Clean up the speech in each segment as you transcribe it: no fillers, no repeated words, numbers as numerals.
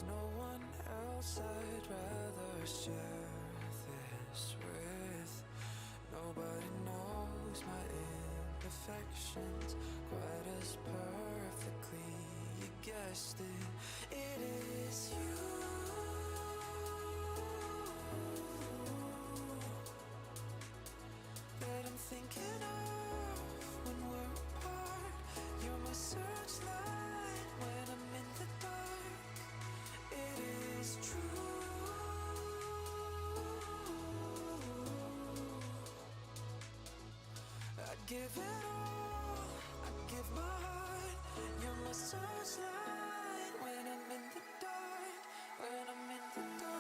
no one else I'd rather share this with. Nobody knows my imperfections quite as perfectly. You guessed it, it is you that I'm thinking of when we're apart. You're my searchlight when I'm in the dark. It is true. I'd give it all, I'd give my heart. You're my searchlight when I'm in the dark, when I'm in the dark.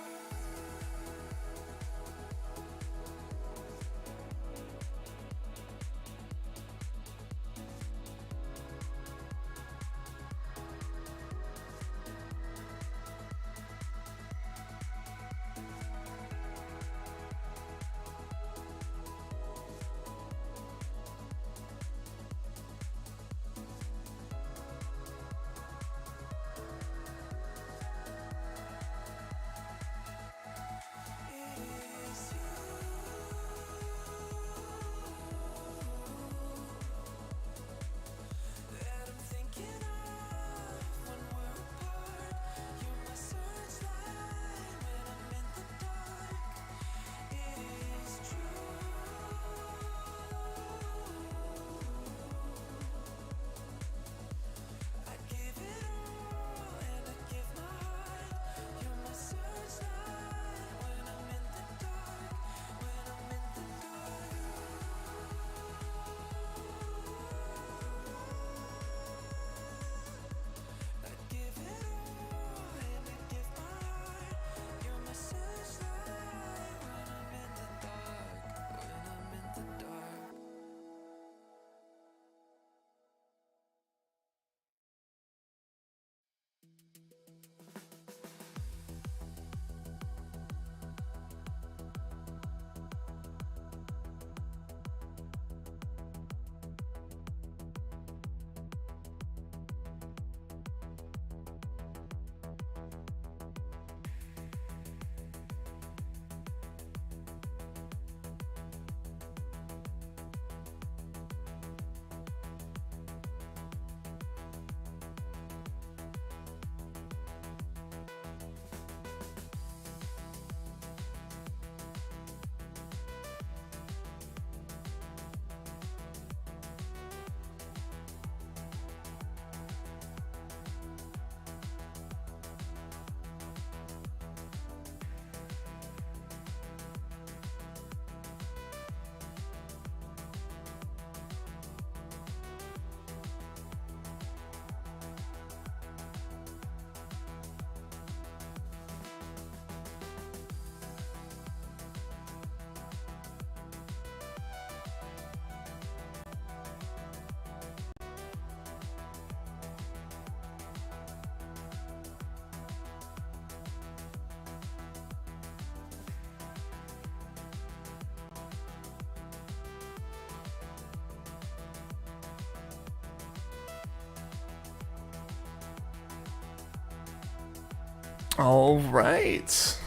All right.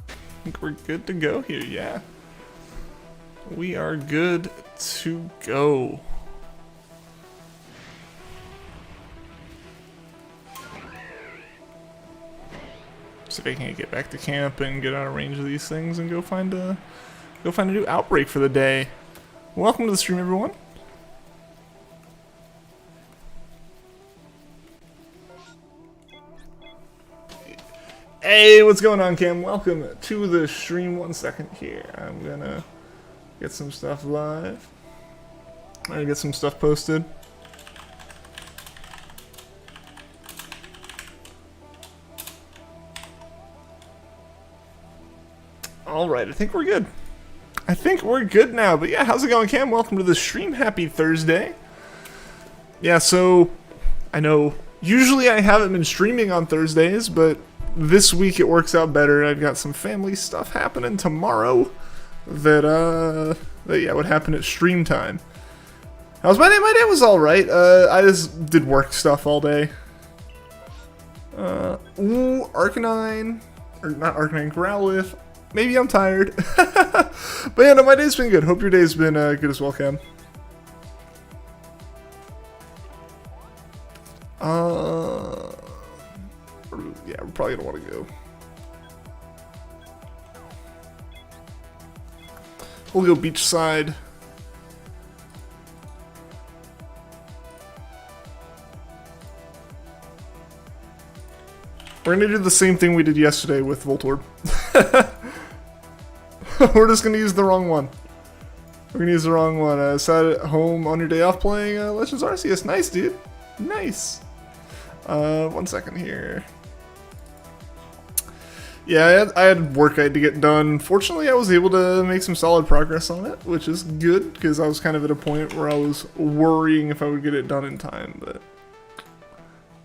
I think we're good to go here, yeah. We are good to go. See if I can get back to camp and get out of range of these things and go find a new outbreak for the day. Welcome to the stream, everyone. Hey, what's going on, Cam? Welcome to the stream. 1 second here. I'm gonna get some stuff live. I'm gonna get some stuff posted. Alright, I think we're good. I think we're good now. But yeah, how's it going, Cam? Welcome to the stream. Happy Thursday. Yeah, so I know usually I haven't been streaming on Thursdays, but this week it works out better. I've got some family stuff happening tomorrow that yeah, would happen at stream time. How's my day? My day was alright. I just did work stuff all day. Ooh, Arcanine. Or not Arcanine, Growlithe. Maybe I'm tired. But yeah, no, my day's been good. Hope your day's been good as well, Cam. Yeah, we're probably gonna want to go. We'll go beachside. We're gonna do the same thing we did yesterday with Voltorb. We're just gonna use the wrong one. We're gonna use the wrong one. Sat at home on your day off playing Legends Arceus. Nice, dude. Nice. 1 second here. Yeah, I had work I had to get done. Fortunately, I was able to make some solid progress on it, which is good, because I was kind of at a point where I was worrying if I would get it done in time, but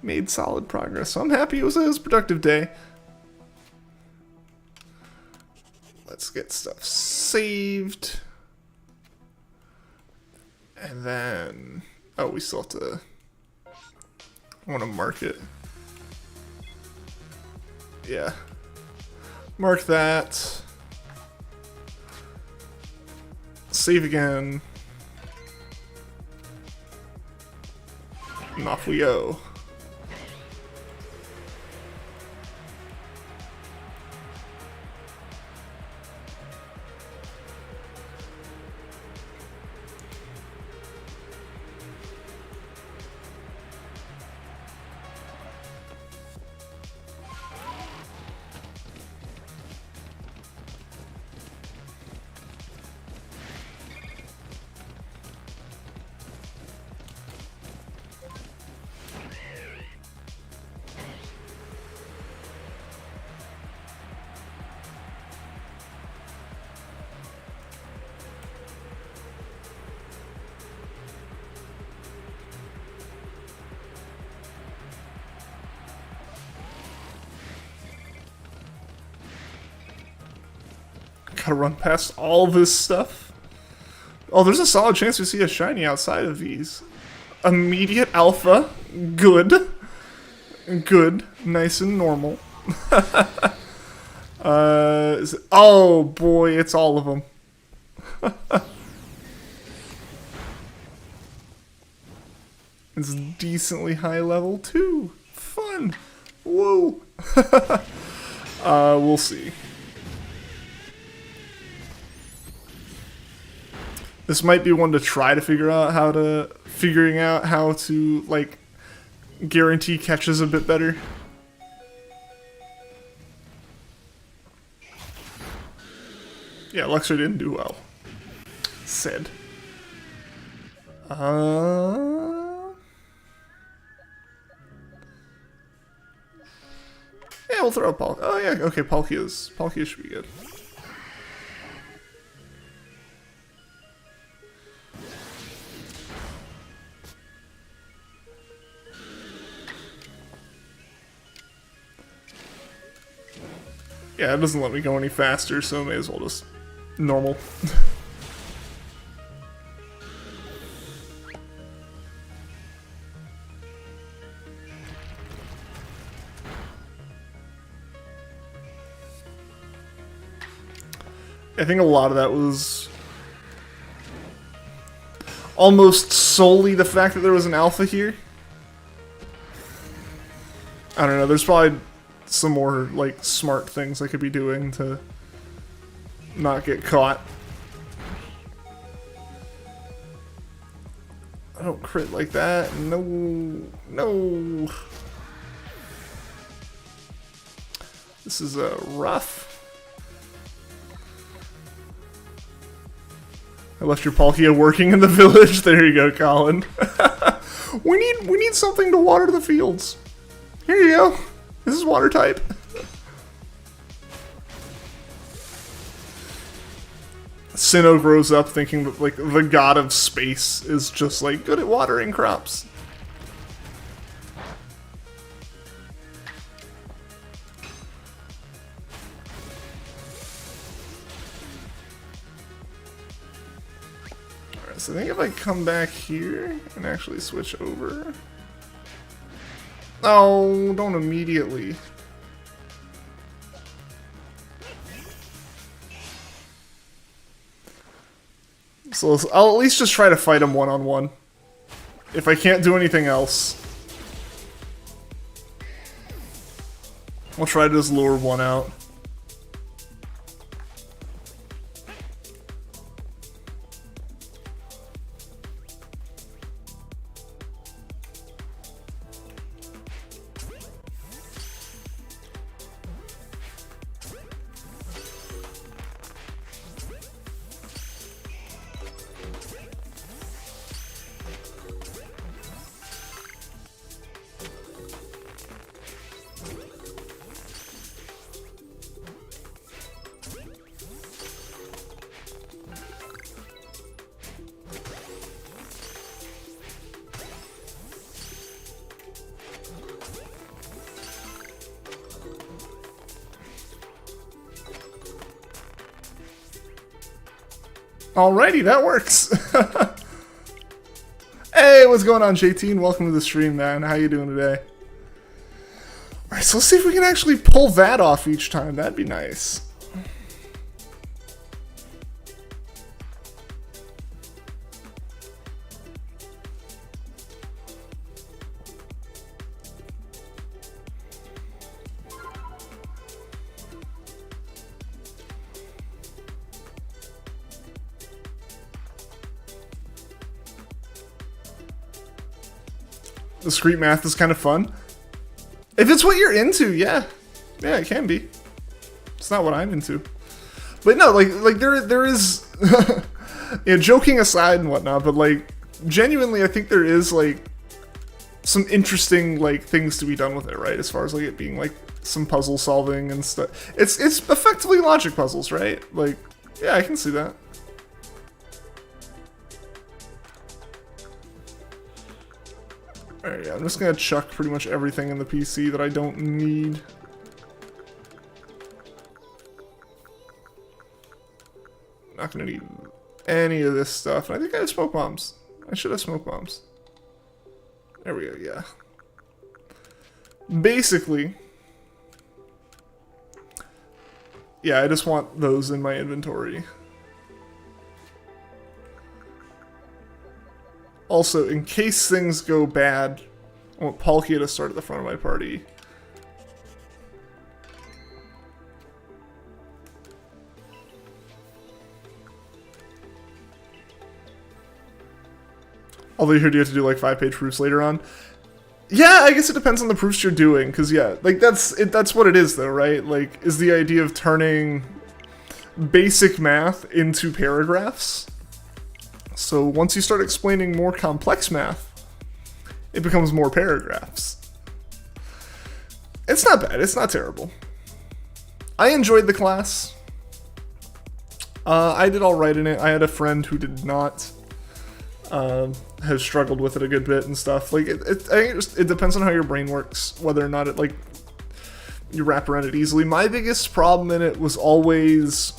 made solid progress. So I'm happy. It was a productive day. Let's get stuff saved. And then... oh, we still have to... I want to mark it. Yeah. Mark that. Save again. And off we go. Gotta run past all this stuff. Oh, there's a solid chance we see a shiny outside of these. Immediate alpha. Good. Good. Nice and normal. Oh boy, it's all of them. It's decently high level too. Fun. Whoa. We'll see. This might be one to try to figuring out how to like guarantee catches a bit better. Yeah, Luxor didn't do well. Said. Yeah, we'll throw a Palkia. Oh yeah, okay, Palkia should be good. Yeah, it doesn't let me go any faster, so may as well just normal. I think a lot of that was almost solely the fact that there was an alpha here. I don't know, there's probably some more like smart things I could be doing to not get caught. I don't crit like that. No. No. This is rough. I left your Palkia working in the village. There you go, Colin. we need something to water the fields. Here you go. This is water type. Sinnoh grows up thinking that like the god of space is just like good at watering crops. Alright, so I think if I come back here and actually switch over. Oh, don't immediately. So I'll at least just try to fight him one-on-one. If I can't do anything else, I'll try to just lure one out. Alrighty, that works. Hey, what's going on, JT? Welcome to the stream, man. How you doing today? Alright, so let's see if we can actually pull that off each time. That'd be nice. Discrete math is kind of fun. If it's what you're into, yeah. Yeah, it can be. It's not what I'm into. But no, like there is yeah, joking aside and whatnot, but like genuinely I think there is like some interesting like things to be done with it, right? As far as like it being like some puzzle solving and stuff. It's effectively logic puzzles, right? Like, yeah, I can see that. Alright, yeah, I'm just gonna chuck pretty much everything in the PC that I don't need. Not gonna need any of this stuff. I think I have smoke bombs. I should have smoke bombs. There we go, yeah. Basically, yeah, I just want those in my inventory. Also, in case things go bad, I want Palkia to start at the front of my party. Although you heard you have to do like 5-page proofs later on. Yeah, I guess it depends on the proofs you're doing, because yeah, like that's what it is though, right? Like, is the idea of turning basic math into paragraphs. So once you start explaining more complex math, it becomes more paragraphs. It's not bad, it's not terrible. I enjoyed the class. I did alright in it. I had a friend who did not. Has struggled with it a good bit and stuff. Like, it depends on how your brain works, whether or not it, like, you wrap around it easily. My biggest problem in it was always...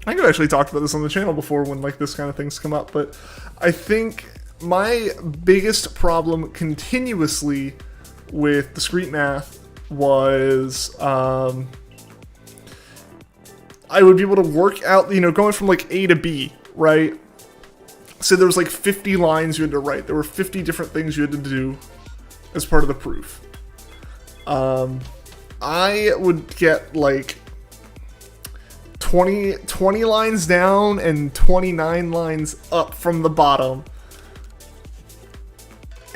I think I've actually talked about this on the channel before when, like, this kind of things come up, but I think my biggest problem continuously with discrete math was, I would be able to work out, you know, going from, like, A to B, right? So there was like 50 lines you had to write. There were 50 different things you had to do as part of the proof. I would get like 20 lines down and 29 lines up from the bottom.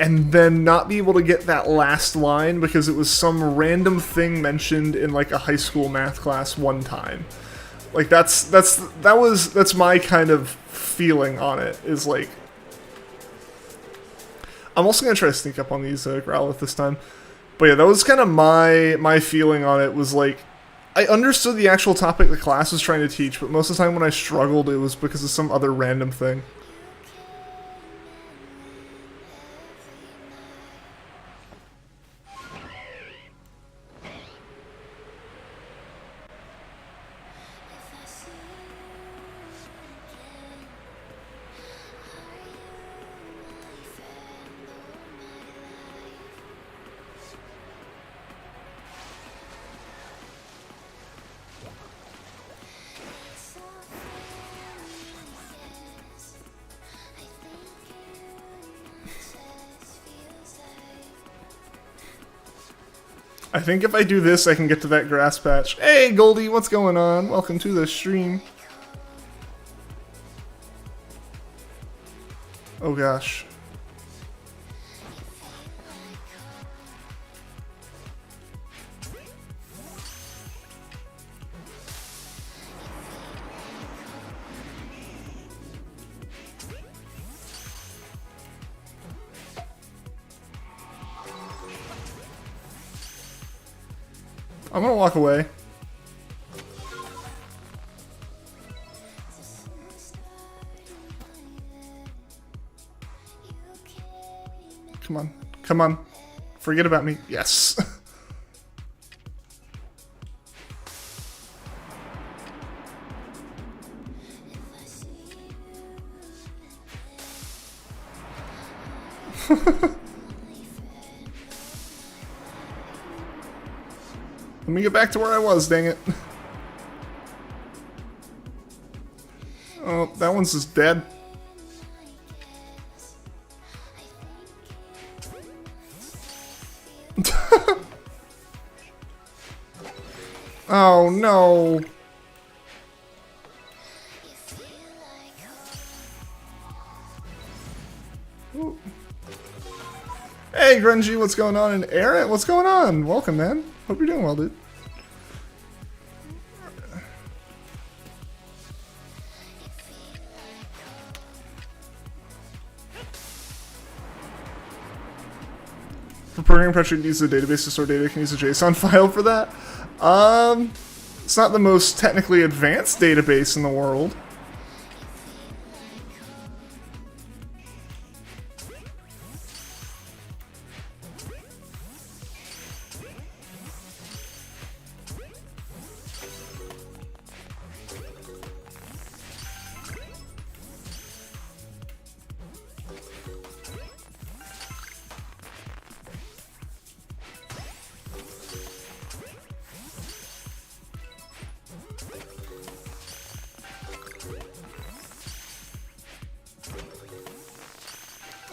And then not be able to get that last line because it was some random thing mentioned in like a high school math class one time. Like that's my kind of feeling on it, is like, I'm also gonna try to sneak up on these Growlithe this time, but yeah, that was kind of my feeling on it. Was like, I understood the actual topic the class was trying to teach, but most of the time when I struggled, it was because of some other random thing. I think if I do this, I can get to that grass patch. Hey, Goldie, what's going on? Welcome to the stream. Oh gosh. I'm gonna walk away. Come on. Come on. Forget about me. Yes. Let me get back to where I was, dang it. Oh, that one's just dead. Oh no. Ooh. Hey Grungy, what's going on? And Aaron, what's going on? Welcome, man. Hope you're doing well, dude. For programming pressure, it needs a database to store data. Can use a JSON file for that. It's not the most technically advanced database in the world.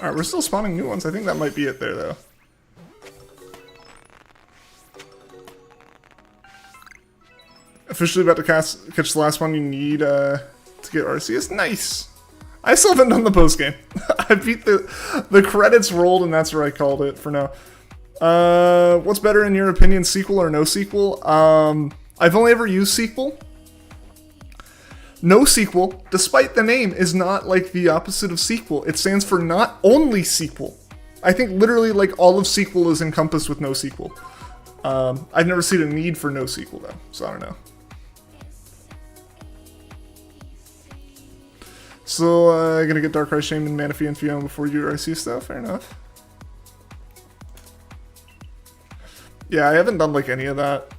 Alright, we're still spawning new ones. I think that might be it there, though. Officially about to catch the last one you need to get Arceus. Nice! I still haven't done the post-game. I beat the credits rolled, and that's where I called it for now. What's better in your opinion, sequel or no sequel? I've only ever used sequel. No sequel, despite the name, is not like the opposite of sequel. It stands for not only sequel. I think literally like all of sequel is encompassed with no sequel. I've never seen a need for no sequel though, so I don't know. So gonna get Darkrai, Shaman, Manaphy, and Fiona before you RC stuff. Fair enough. Yeah, I haven't done like any of that.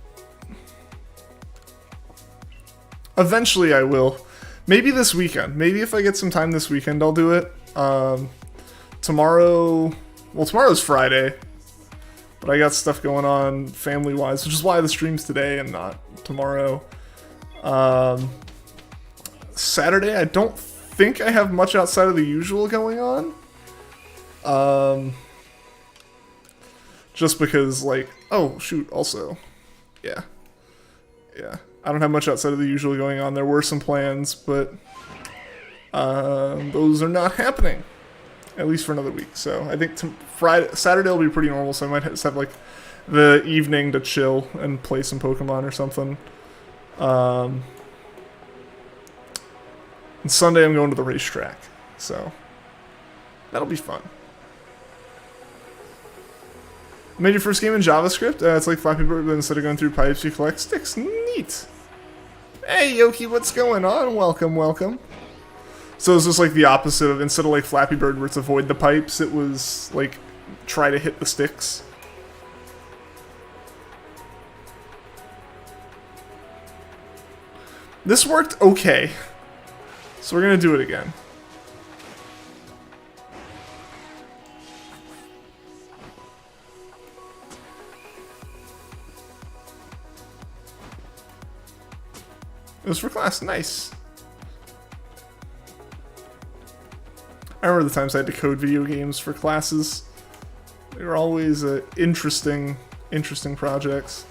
Eventually I will. Maybe this weekend. Maybe if I get some time this weekend, I'll do it. Tomorrow... Well, tomorrow's Friday. But I got stuff going on family-wise, which is why the stream's today and not tomorrow. Saturday, I don't think I have much outside of the usual going on. Just because, like... Oh, shoot, also. Yeah. Yeah. I don't have much outside of the usual going on. There were some plans, but those are not happening, at least for another week. So I think Saturday will be pretty normal. So I might just have like the evening to chill and play some Pokemon or something. And Sunday I'm going to the racetrack, so that'll be fun. Made your first game in JavaScript? It's like Flappy Bird, but instead of going through pipes, you collect sticks. Neat! Hey, Yoki, what's going on? Welcome, welcome. So it's just like the opposite of, instead of like Flappy Bird where it's avoid the pipes, it was like try to hit the sticks. This worked okay. So we're gonna do it again. It was for class, nice. I remember the times I had to code video games for classes. They were always interesting interesting projects.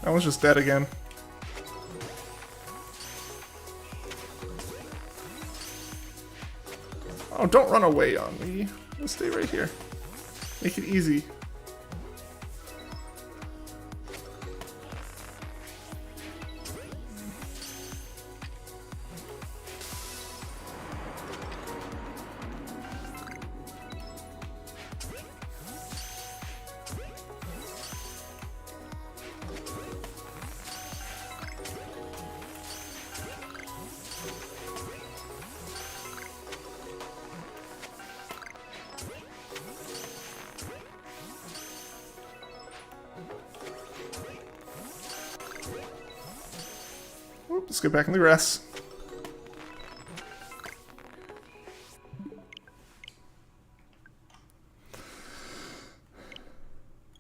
That one's just dead again. Oh, don't run away on me. Let's stay right here. Make it easy. Let's get back in the grass.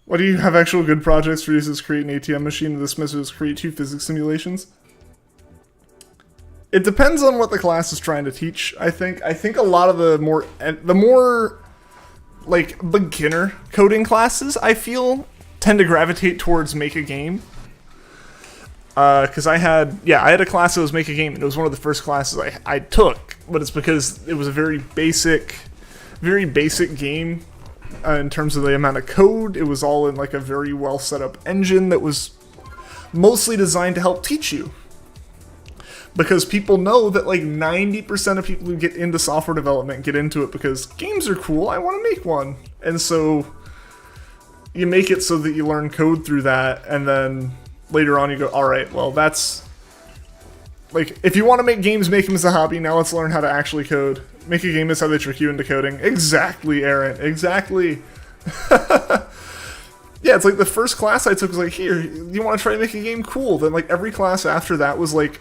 What do you have actual good projects for users create an ATM machine and dismissers create 2 physics simulations? It depends on what the class is trying to teach, I think. I think a lot of the more like beginner coding classes, I feel, tend to gravitate towards make a game. Because I had a class that was make a game, and it was one of the first classes I took, but it's because it was a very basic game in terms of the amount of code. It was all in like a very well set up engine that was mostly designed to help teach you. Because people know that like 90% of people who get into software development get into it because games are cool, I want to make one. And so you make it so that you learn code through that, and then later on you go, alright, well that's... Like, if you want to make games, make them as a hobby, now let's learn how to actually code. Make a game is how they trick you into coding. Exactly, Aaron, exactly. Yeah, it's like the first class I took was like, here, you want to try to make a game? Cool. Then like every class after that was like,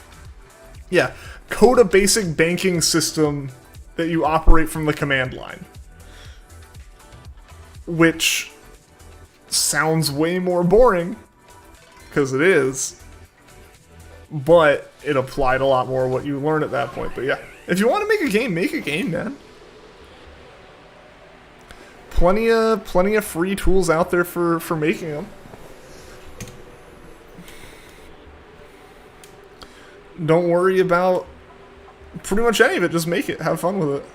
yeah, code a basic banking system that you operate from the command line. Which sounds way more boring, because it is, but it applied a lot more what you learn at that point. But yeah, if you want to make a game, man. Plenty of free tools out there for making them. Don't worry about pretty much any of it, just make it, have fun with it.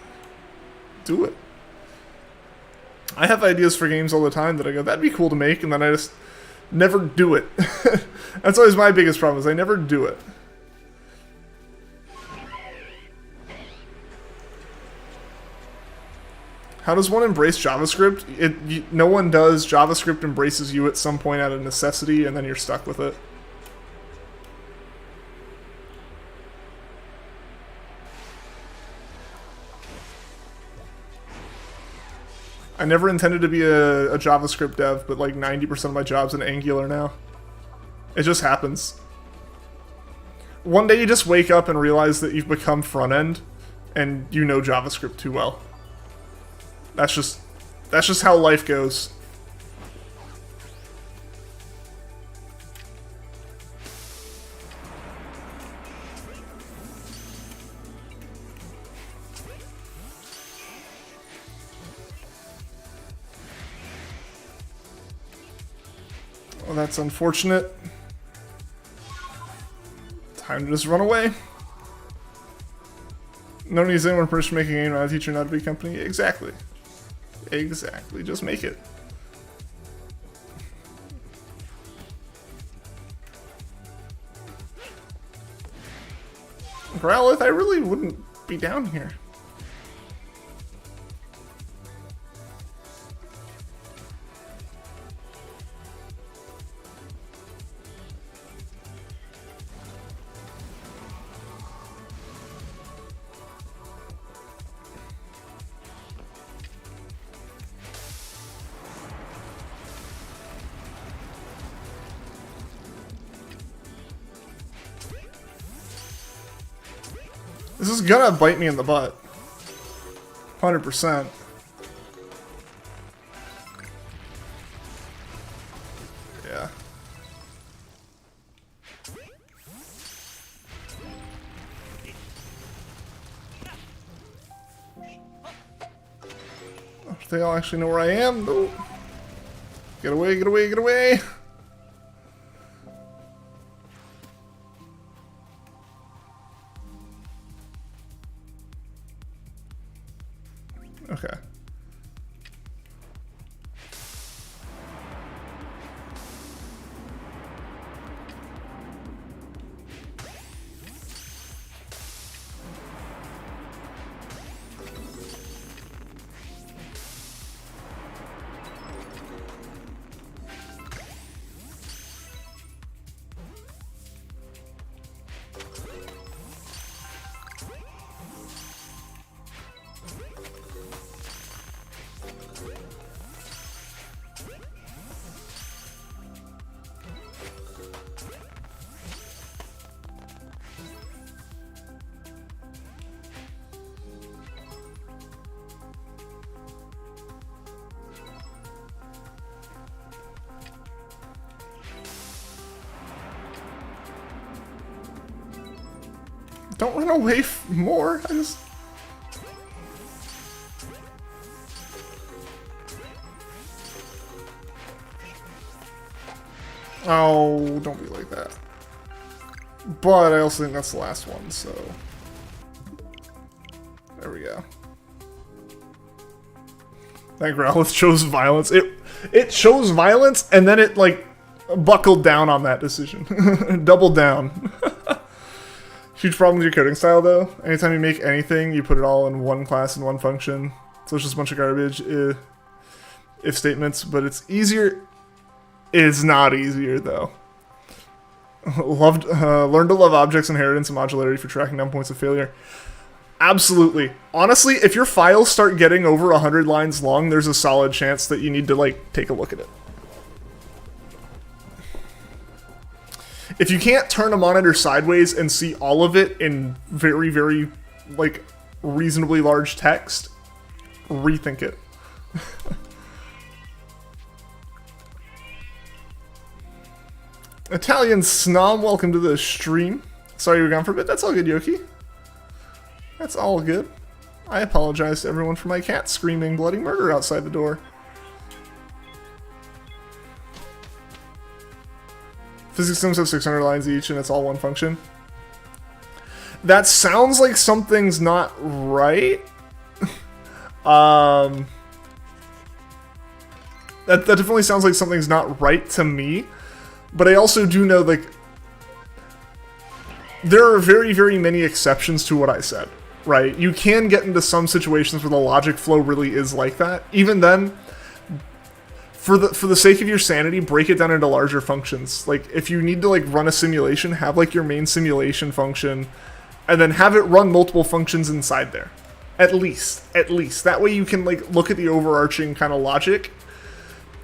Do it. I have ideas for games all the time that I go, that'd be cool to make, and then I just never do it. That's always my biggest problem, is I never do it. How does one embrace JavaScript? No one does. JavaScript embraces you at some point out of necessity, and then you're stuck with it. I never intended to be a JavaScript dev, but like 90% of my job's in Angular now. It just happens. One day you just wake up and realize that you've become front-end, and you know JavaScript too well. That's just how life goes. Well, that's unfortunate. Time to just run away. No one needs anyone permission to make a game, not a teacher, not a big company. Exactly. Exactly. Just make it. Growlithe, I really wouldn't be down here. This is gonna bite me in the butt. 100%. Yeah. They all actually know where I am. No. Get away, get away, get away. Okay. Don't run away more. I just... Oh, don't be like that. But I also think that's the last one, so... There we go. That Growlithe chose violence. It chose violence, and then it, like, buckled down on that decision. Doubled down. Huge problem with your coding style, though. Anytime you make anything, you put it all in one class and one function. So it's just a bunch of garbage if statements, but it's easier. It's not easier, though. Learn to love objects, inheritance, and modularity for tracking down points of failure. Absolutely. Honestly, if your files start getting over 100 lines long, there's a solid chance that you need to, like, take a look at it. If you can't turn a monitor sideways and see all of it in very, very, like, reasonably large text, rethink it. Italian Snom, welcome to the stream. Sorry you were gone for a bit. That's all good, Yoki. That's all good. I apologize to everyone for my cat screaming bloody murder outside the door. Physics sims have 600 lines each, and it's all one function. That sounds like something's not right. That definitely sounds like something's not right to me. But I also do know, like, there are very, very many exceptions to what I said, right? You can get into some situations where the logic flow really is like that. Even then, for the sake of your sanity, break it down into larger functions. Like, if you need to, like, run a simulation, have, like, your main simulation function, and then have it run multiple functions inside there. At least. That way you can, like, look at the overarching kind of logic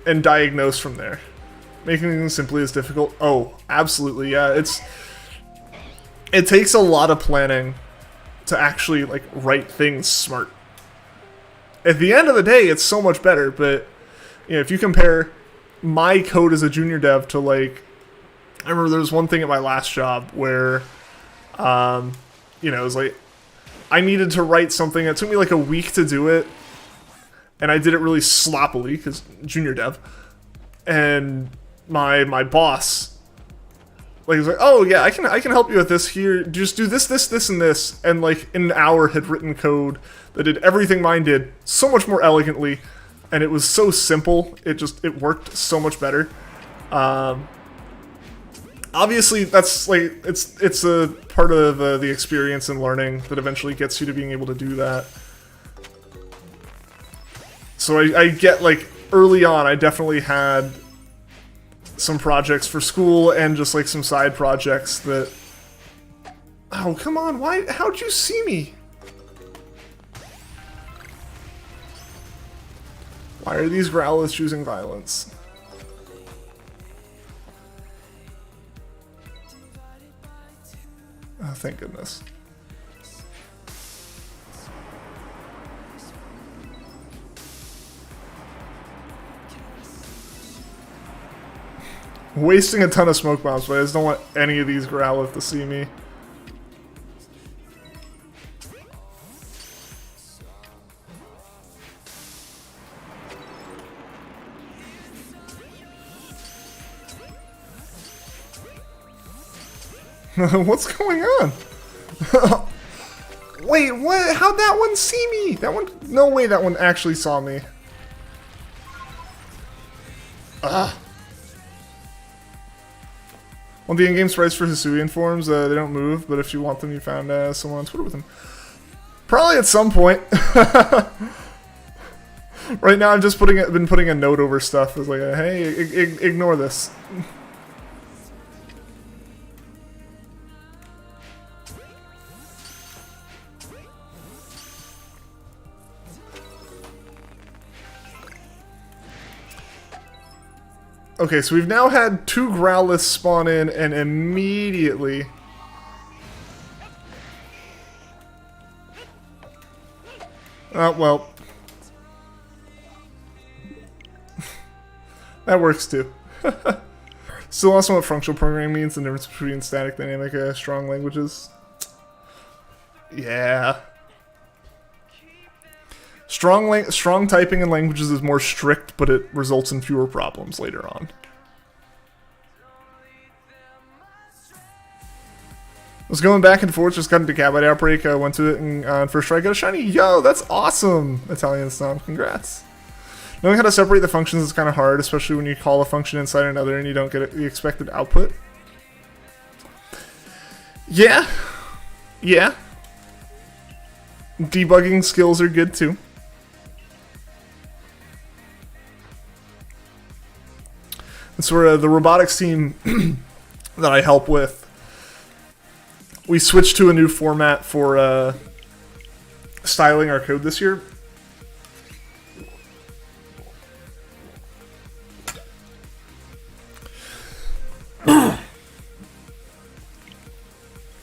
and diagnose from there. Making things simply is difficult. Oh, absolutely, yeah. It takes a lot of planning to actually, like, write things smart. At the end of the day, it's so much better, but... You know, if you compare my code as a junior dev to, like, I remember there was one thing at my last job where, you know, it was like, I needed to write something. It took me like a week to do it, and I did it really sloppily because junior dev. And my boss, like, was like, oh yeah, I can help you with this here. Just do this, and this, and like in an hour had written code that did everything mine did so much more elegantly. And it was so simple, it worked so much better. Obviously, that's like, it's a part of the experience and learning that eventually gets you to being able to do that. So I get, like, early on, I definitely had some projects for school and just, like, some side projects that... Oh, come on, how'd you see me? Why are these Growlithes choosing violence? Oh, thank goodness. Wasting a ton of smoke bombs, but I just don't want any of these Growlithe to see me. What's going on? Wait, what? How'd that one see me? That one? No way that one actually saw me. Ugh. Want the in-game sprites for Hisui forms? They don't move, but if you want them, you found someone on Twitter with them. Probably at some point. Right now, I've just been putting a note over stuff. It's like, hey, ignore this. Okay, so we've now had 2 Growliths spawn in, and immediately... well... that works too. Still also what functional programming means, the difference between static, dynamic, strong languages. Yeah. Strong typing in languages is more strict, but it results in fewer problems later on. I was going back and forth, just got into Cat Outbreak, went to it and on first try, got a shiny. Yo, that's awesome! Italian Stomp, congrats. Knowing how to separate the functions is kind of hard, especially when you call a function inside another and you don't get the expected output. Yeah. Yeah. Debugging skills are good too. And so the robotics team that I help with, we switched to a new format for styling our code this year.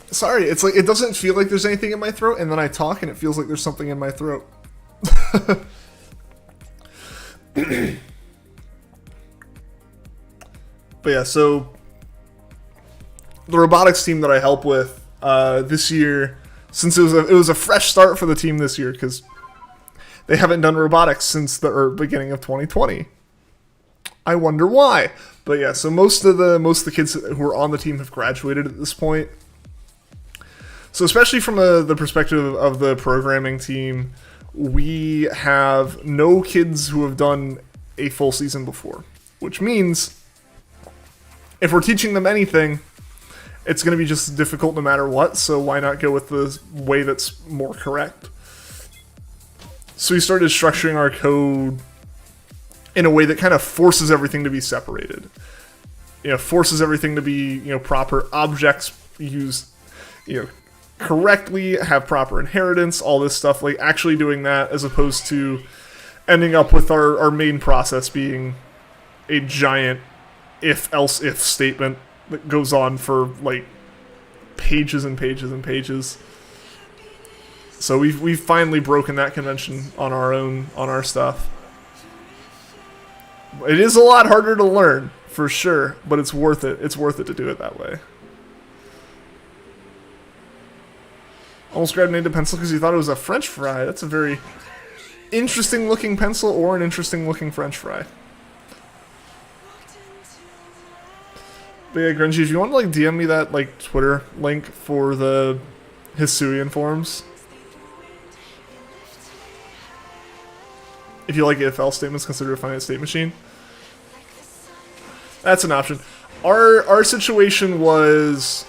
Sorry, it's like it doesn't feel like there's anything in my throat, and then I talk and it feels like there's something in my throat. But yeah, so the robotics team that I help with this year, since it was a fresh start for the team this year because they haven't done robotics since the beginning of 2020. I wonder why. But yeah, so most of the kids who are on the team have graduated at this point. So especially from the perspective of the programming team, we have no kids who have done a full season before, which means if we're teaching them anything, it's going to be just difficult no matter what, so why not go with the way that's more correct? So we started structuring our code in a way that kind of forces everything to be separated. You know, forces everything to be, you know, proper objects used, you know, correctly, have proper inheritance, all this stuff, like actually doing that as opposed to ending up with our main process being a giant if-else-if statement that goes on for like pages and pages and pages. So we've finally broken that convention on our stuff. It is a lot harder to learn, for sure, but it's worth it. It's worth it to do it that way. Almost grabbed an native pencil because you thought it was a French fry. That's a very interesting looking pencil or an interesting looking French fry. But yeah, Grungy, if you want to like DM me that like Twitter link for the Hisui forums. If you like if-else statements, consider a finite state machine. That's an option. Our situation was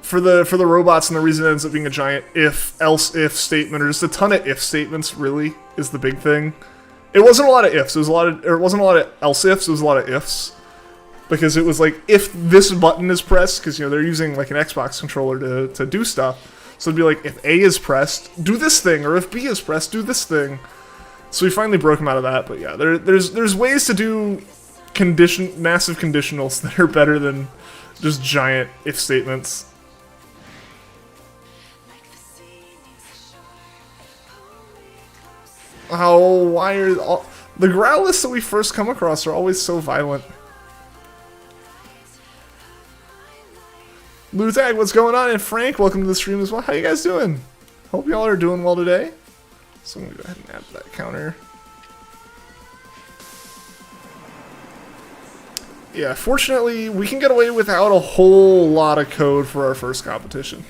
for the robots, and the reason it ends up being a giant if-else-if statement, or just a ton of if statements, really, is the big thing. It wasn't a lot of ifs. It wasn't a lot of else-ifs. It was a lot of ifs. Because it was like, if this button is pressed, because, you know, they're using like an Xbox controller to do stuff. So it'd be like, if A is pressed, do this thing, or if B is pressed, do this thing. So we finally broke them out of that, but yeah, there's ways to do massive conditionals that are better than just giant if statements. Oh, why are the Growliths that we first come across are always so violent? Lutag, what's going on? And Frank, welcome to the stream as well. How you guys doing? Hope y'all are doing well today. So I'm gonna go ahead and add that counter. Yeah, fortunately, we can get away without a whole lot of code for our first competition.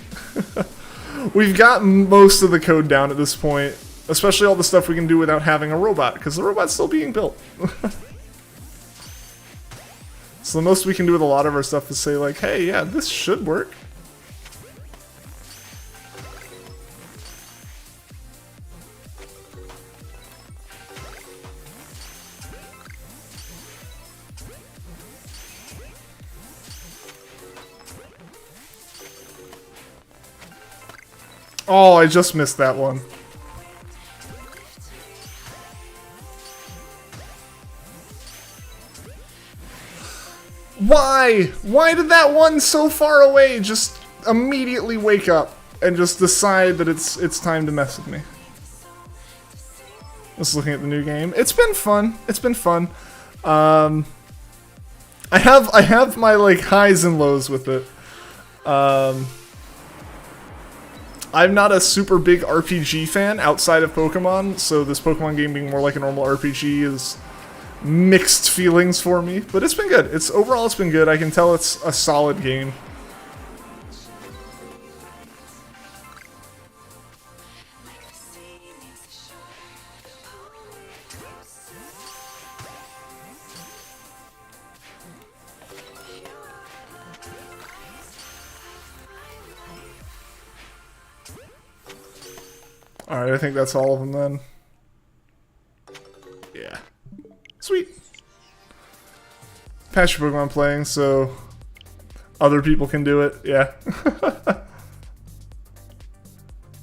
We've got most of the code down at this point, especially all the stuff we can do without having a robot, because the robot's still being built. So the most we can do with a lot of our stuff is say like, hey, yeah, this should work. Oh, I just missed that one. Why? Why did that one so far away just immediately wake up and just decide that it's time to mess with me? Just looking at the new game. It's been fun. It's been fun. I have my like highs and lows with it. I'm not a super big RPG fan outside of Pokemon, so this Pokemon game being more like a normal RPG is mixed feelings for me, but it's been good. Overall it's been good. I can tell it's a solid game. Alright, I think that's all of them then. Yeah. Sweet. Patch your Pokemon playing so other people can do it. Yeah.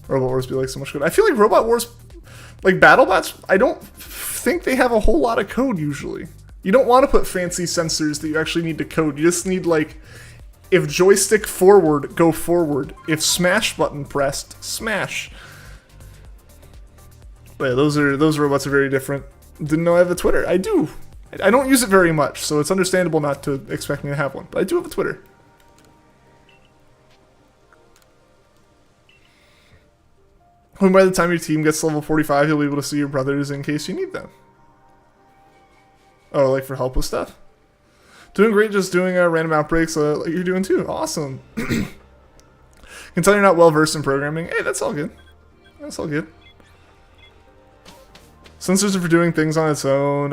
Robot Wars be like so much good. I feel like Robot Wars, like BattleBots, I don't think they have a whole lot of code usually. You don't want to put fancy sensors that you actually need to code. You just need like, if joystick forward, go forward. If smash button pressed, smash. But yeah, those robots are very different. Didn't know I have a Twitter. I do. I don't use it very much, so it's understandable not to expect me to have one. But I do have a Twitter. When by the time your team gets to level 45, you'll be able to see your brothers in case you need them. Oh, like for help with stuff? Doing great, just doing random outbreaks like you're doing too. Awesome. Can tell you're not well versed in programming. Hey, that's all good. That's all good. Sensors are for doing things on its own,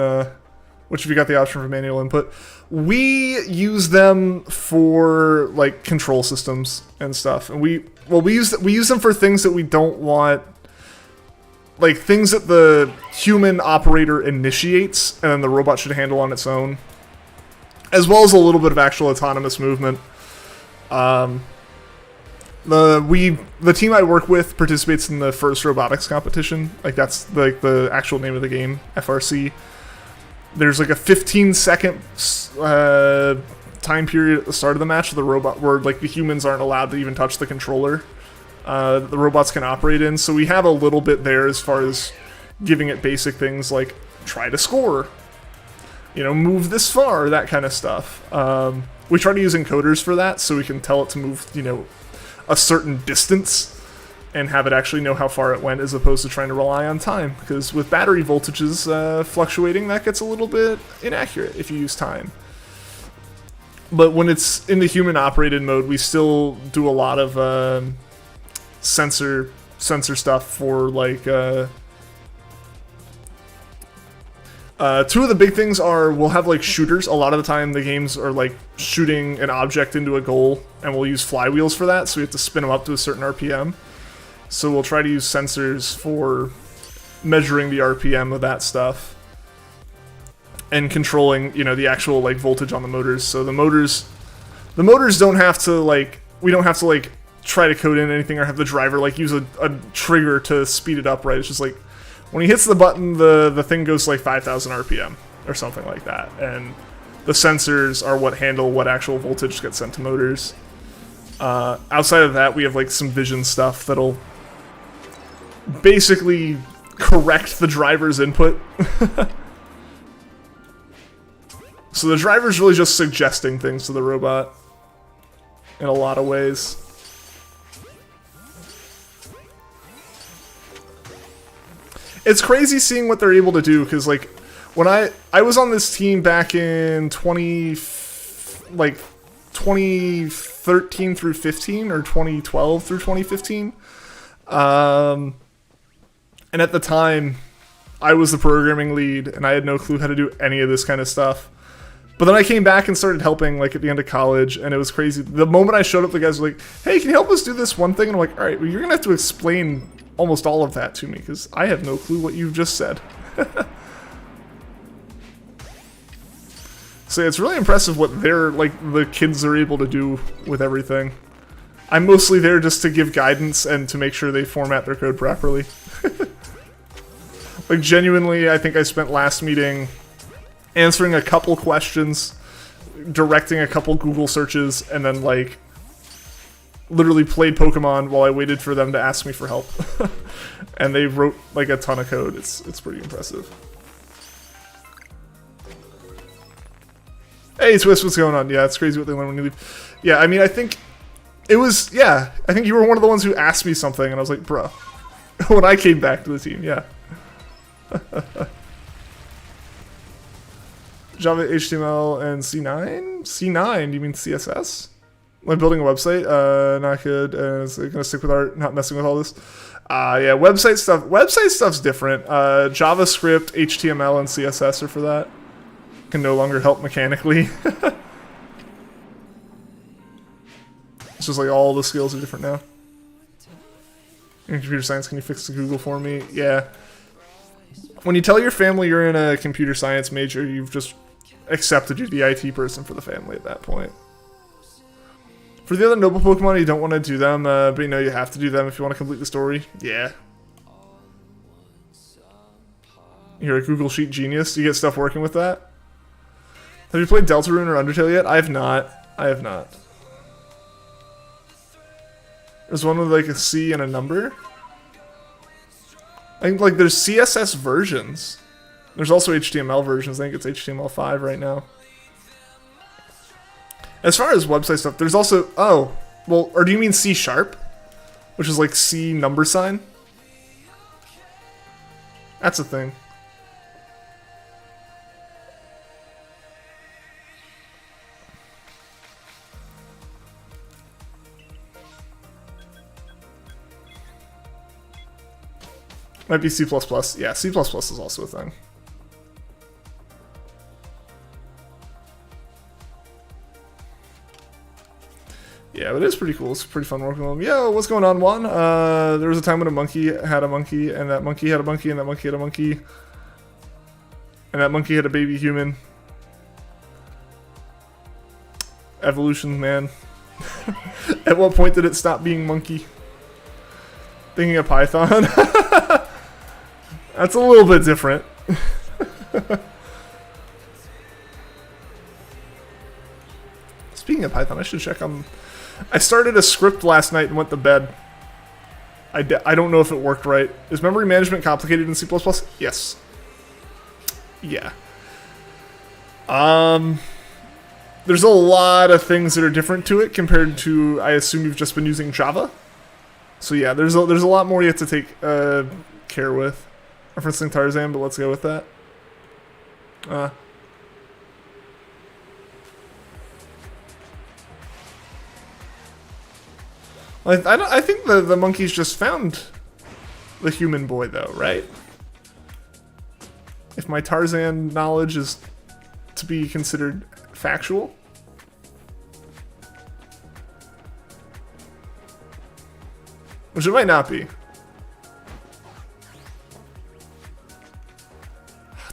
which if you got the option for manual input. We use them for like control systems and stuff, and we use them for things that we don't want, like things that the human operator initiates, and then the robot should handle on its own, as well as a little bit of actual autonomous movement. The team I work with participates in the first robotics competition. Like that's like the actual name of the game, FRC. There's like a 15-second time period at the start of the match where like the humans aren't allowed to even touch the controller. The robots can operate in. So we have a little bit there as far as giving it basic things like try to score, move this far, that kind of stuff. We try to use encoders for that so we can tell it to move, a certain distance and have it actually know how far it went as opposed to trying to rely on time, because with battery voltages fluctuating, that gets a little bit inaccurate if you use time. But when it's in the human operated mode, we still do a lot of sensor stuff for like two of the big things are we'll have like shooters. A lot of the time the games are like shooting an object into a goal, and we'll use flywheels for that, so we have to spin them up to a certain RPM. So we'll try to use sensors for measuring the RPM of that stuff and controlling, the actual like voltage on the motors. So the motors don't have to like, we don't have to like try to code in anything or have the driver like use a trigger to speed it up, right? It's just like when he hits the button, the thing goes to like 5,000 RPM or something like that. And the sensors are what handle what actual voltage gets sent to motors. Outside of that, we have like some vision stuff that'll basically correct the driver's input. So the driver's really just suggesting things to the robot in a lot of ways. It's crazy seeing what they're able to do, because like when I was on this team back in 2015, like 2013 through 15 or 2012 through 2015. And at the time, I was the programming lead, and I had no clue how to do any of this kind of stuff. But then I came back and started helping, like, at the end of college, and it was crazy. The moment I showed up, the guys were like, hey, can you help us do this one thing? And I'm like, all right, well, you're going to have to explain almost all of that to me, because I have no clue what you've just said. So yeah, it's really impressive what they're, like, the kids are able to do with everything. I'm mostly there just to give guidance and to make sure they format their code properly. Like, genuinely, I think I spent last meeting answering a couple questions, directing a couple Google searches, and then, like, literally played Pokemon while I waited for them to ask me for help. And they wrote, like, a ton of code. It's pretty impressive. Hey, Twist, what's going on? Yeah, it's crazy what they learn when you leave. Yeah, I mean, I think it was, yeah, I think you were one of the ones who asked me something, and I was like, bro, when I came back to the team, yeah. Java, HTML, and C9? C9? You mean CSS? Like building a website? Not good. Is it gonna stick with art? Not messing with all this? Yeah, website stuff. Website stuff's different. JavaScript, HTML, and CSS are for that. Can no longer help mechanically. It's just like all the skills are different now. In computer science, can you fix the Google for me? Yeah. When you tell your family you're in a computer science major, you've just accepted you're the IT person for the family at that point. For the other noble Pokemon, you don't want to do them, but you know you have to do them if you want to complete the story. Yeah. You're a Google Sheet genius. You get stuff working with that. Have you played Deltarune or Undertale yet? I have not. I have not. There's one with like a C and a number. I think like there's CSS versions. There's also HTML versions. I think it's HTML5 right now. As far as website stuff, there's also, oh, well, or do you mean C#? Which is like C number sign? That's a thing. Might be C++. Yeah, C++ is also a thing. Yeah, but it is pretty cool. It's pretty fun working with them. Yo, what's going on, Juan? There was a time when a monkey had a monkey, and that monkey had a monkey, and that monkey had a monkey. And that monkey had a baby human. Evolution, man. At what point did it stop being monkey? Thinking of Python? That's a little bit different. Speaking of Python, I should check on... I started a script last night and went to bed. I don't know if it worked right. Is memory management complicated in C++? Yes. Yeah. There's a lot of things that are different to it compared to, I assume you've just been using Java. So yeah, there's a lot more you have to take care with. Referencing Tarzan, but let's go with that. I think the monkeys just found the human boy, though, right? If my Tarzan knowledge is to be considered factual. Which it might not be.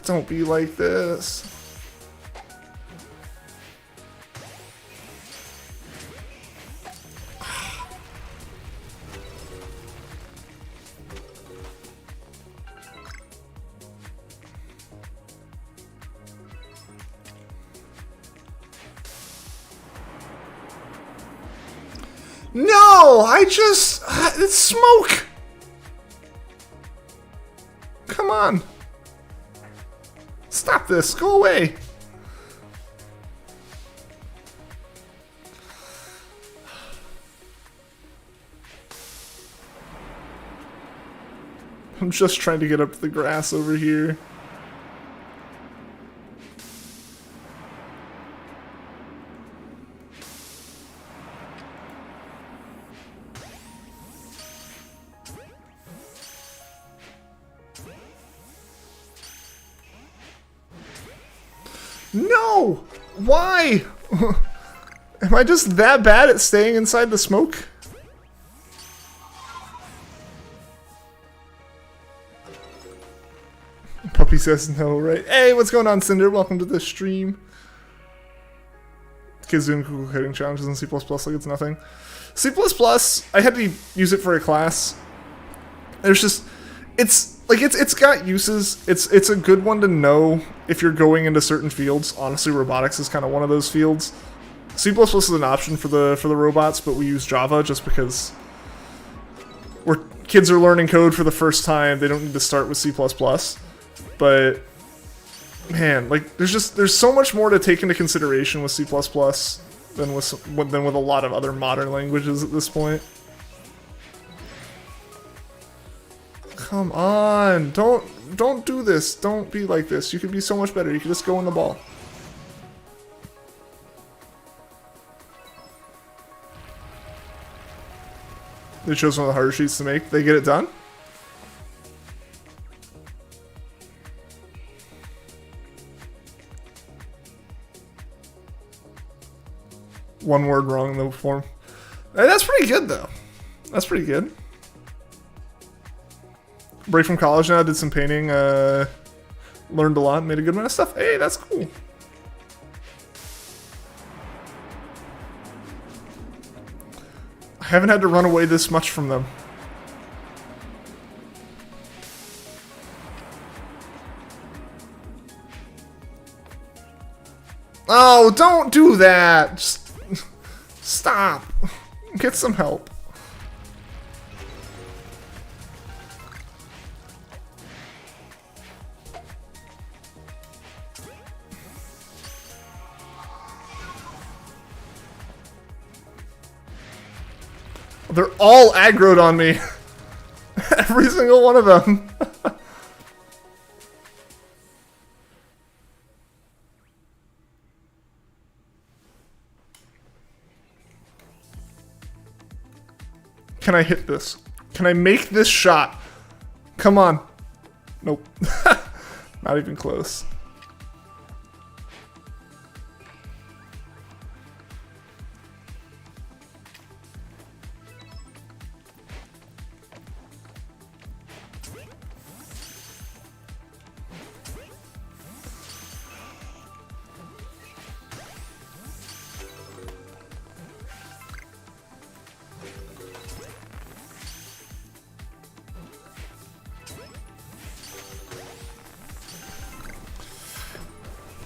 Don't be like this. No, it's smoke. Come on. Stop this. Go away. I'm just trying to get up to the grass over here. No! Why? Am I just that bad at staying inside the smoke? Puppy says no, right? Hey, what's going on, Cinder? Welcome to the stream. Kids doing cool coding challenges in C++ like it's nothing. C++, I had to use it for a class. There's just, it's got uses. It's a good one to know if you're going into certain fields. Honestly, robotics is kind of one of those fields. C++ is an option for the robots, but we use Java just because kids are learning code for the first time. They don't need to start with C++. But man, like there's so much more to take into consideration with C++ than with a lot of other modern languages at this point. Come on, don't do this. Don't be like this. You could be so much better. You could just go in the ball. They chose one of the harder sheets to make. They get it done? One word wrong in the form. Hey, that's pretty good, though. That's pretty good. Break from college now, did some painting, learned a lot, made a good amount of stuff. Hey, that's cool. I haven't had to run away this much from them. Oh, don't do that! Just stop. Get some help. They're all aggroed on me. Every single one of them. Can I hit this? Can I make this shot? Come on. Nope. Not even close.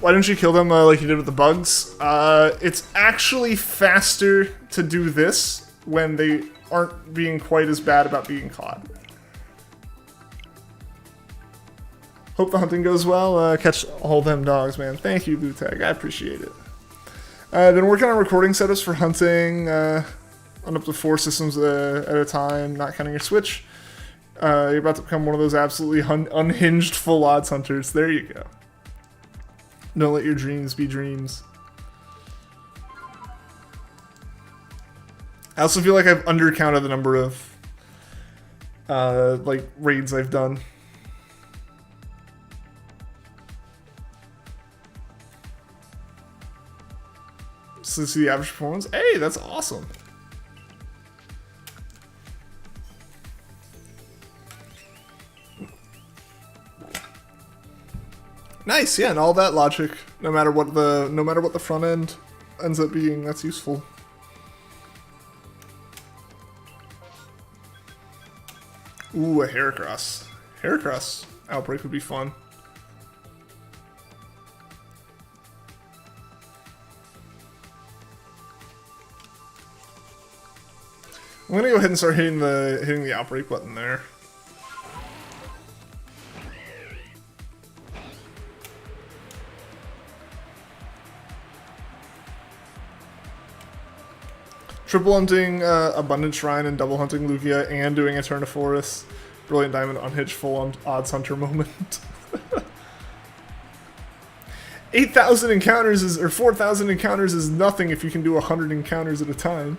Why don't you kill them like you did with the bugs? It's actually faster to do this when they aren't being quite as bad about being caught. Hope the hunting goes well. Catch all them dogs, man. Thank you, Bootag. I appreciate it. I've been working on recording setups for hunting on up to 4 systems at a time, not counting your Switch. You're about to become one of those absolutely unhinged full odds hunters. There you go. Don't let your dreams be dreams. I also feel like I've undercounted the number of like raids I've done. So to see the average performance. Hey, that's awesome. Nice, yeah, and all that logic, no matter what the front end ends up being, that's useful. Ooh, a Heracross. Heracross Outbreak would be fun. I'm gonna go ahead and start hitting the Outbreak button there. Triple hunting Abundant Shrine and double hunting Lugia and doing Eternaforus. Brilliant Diamond Unhitched full odds hunter moment. 8,000 encounters is, or 4,000 encounters is nothing if you can do 100 encounters at a time.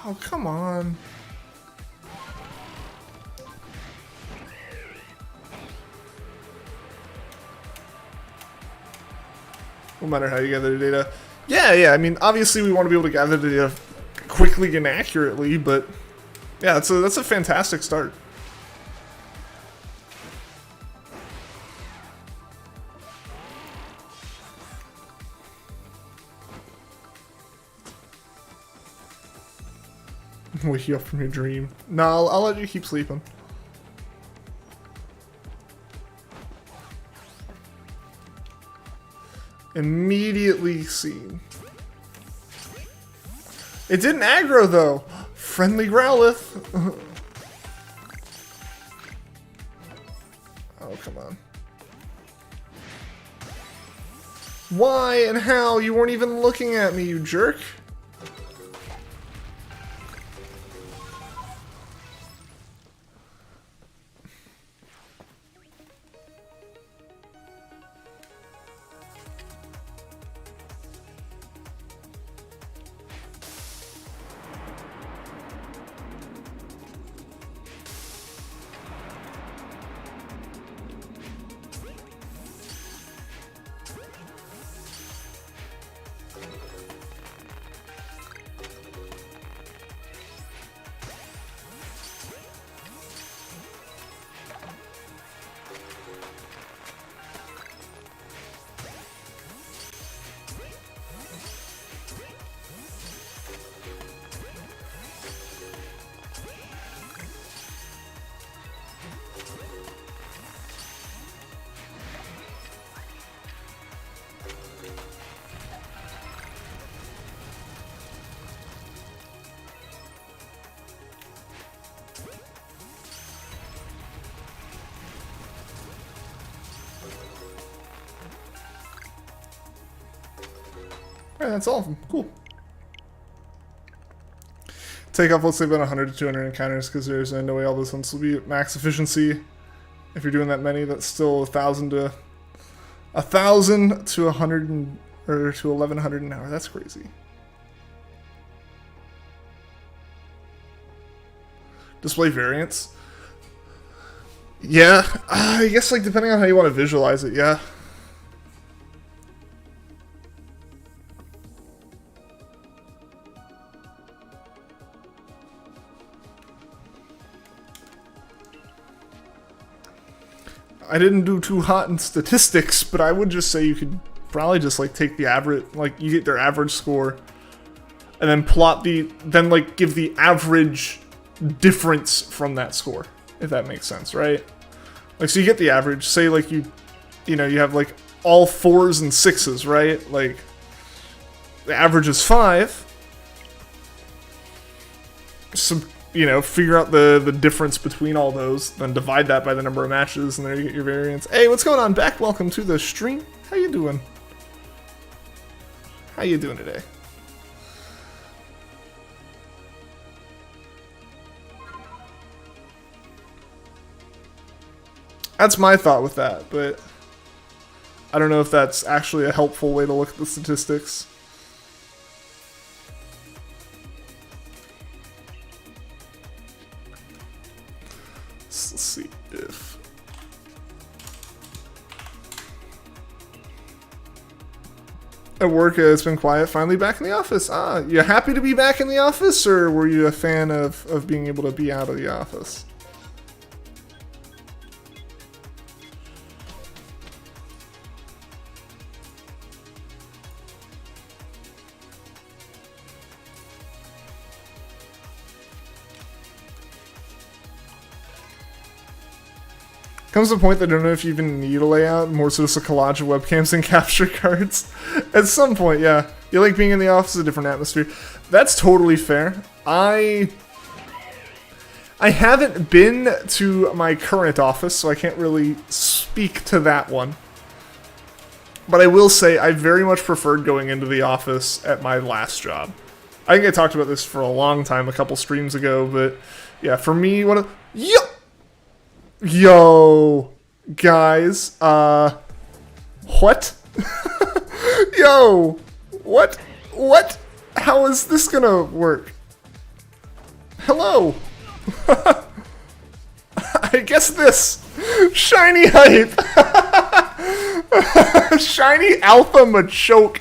Oh, come on. no matter how you gather the data. Yeah, I mean, obviously we want to be able to gather the data quickly and accurately, but yeah, that's a fantastic start. Wake you up from your dream. No, I'll let you keep sleeping. Immediately seen. It didn't aggro though. Friendly Growlithe. Oh, come on. Why and how? You weren't even looking at me, you jerk. Alright, that's all of them. Cool. Take off, let's say, about 100 to 200 encounters, because there's no way all those ones will be at max efficiency. If you're doing that many, that's still 1,000 to 100 or to 1,100 an hour. That's crazy. Display variants. Yeah, I guess like depending on how you want to visualize it, yeah. I didn't do too hot in statistics, but I would just say you could probably just like take the average, like you get their average score, and then then like give the average difference from that score, if that makes sense, right? Like, so you get the average, say like you have like all 4s and 6s, right? Like, the average is 5. So, figure out the difference between all those, then divide that by the number of matches, and there you get your variance. Hey, what's going on, Beck? Welcome to the stream. How you doing? How you doing today? That's my thought with that, but I don't know if that's actually a helpful way to look at the statistics. Let's see if... At work, it's been quiet. Finally back in the office. Ah, you happy to be back in the office, or were you a fan of being able to be out of the office? Comes to a point that I don't know if you even need a layout, more so just a collage of webcams and capture cards. At some point, yeah. You like being in the office, a different atmosphere. That's totally fair. I haven't been to my current office, so I can't really speak to that one. But I will say I very much preferred going into the office at my last job. I think I talked about this for a long time, a couple streams ago, but yeah, for me, Yo, guys, what? Yo, what? How is this gonna work? Hello? I guess this. Shiny hype. Shiny Alpha Machoke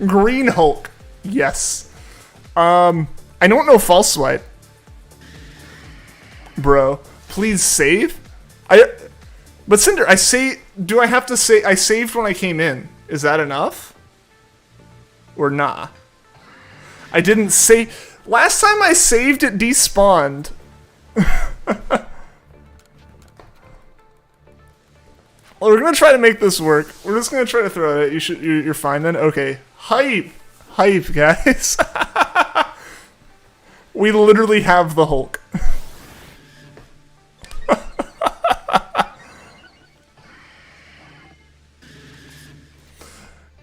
Green Hulk. Yes. I don't know False Swipe. Bro, please save? But Cinder, do I have to say I saved when I came in? Is that enough? Or nah? I didn't save. Last time I saved, it despawned. Well, we're gonna try to make this work. We're just gonna try to throw it. You're fine then. Okay, hype, guys. We literally have the Hulk.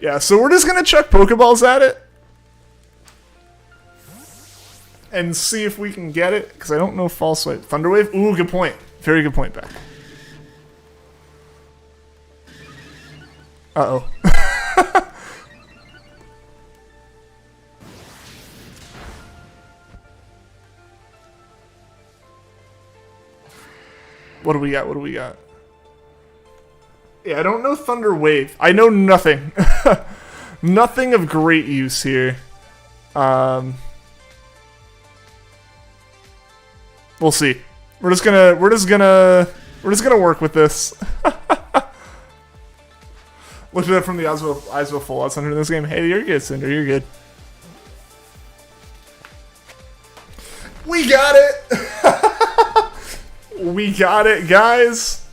Yeah, so we're just gonna chuck Pokeballs at it and see if we can get it, because I don't know False Swipe. Thunder Wave? Ooh, good point. Very good point back. Uh-oh. What do we got? What do we got? Yeah, I don't know Thunder Wave. I know nothing. Nothing of great use here. We'll see. We're just gonna work with this. Look at that from the eyes of a full out Cinder in this game. Hey, you're good, Cinder. You're good. We got it. We got it, guys.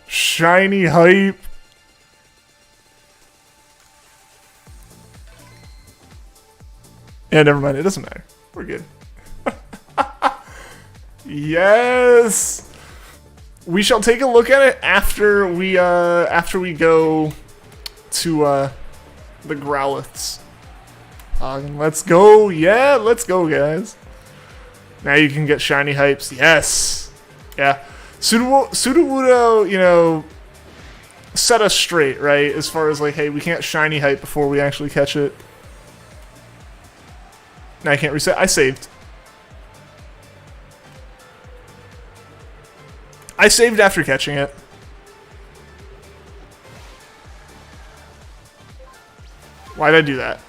Shiny hype. Yeah, never mind. It doesn't matter. We're good. Yes. We shall take a look at it after we go to the Growliths. Let's go. Yeah, let's go, guys. Now you can get shiny hypes. Yes. Yeah. Sudowoodo, you know, set us straight, right? As far as like, hey, we can't shiny hype before we actually catch it. Now I can't reset. I saved. I saved after catching it. Why'd I do that?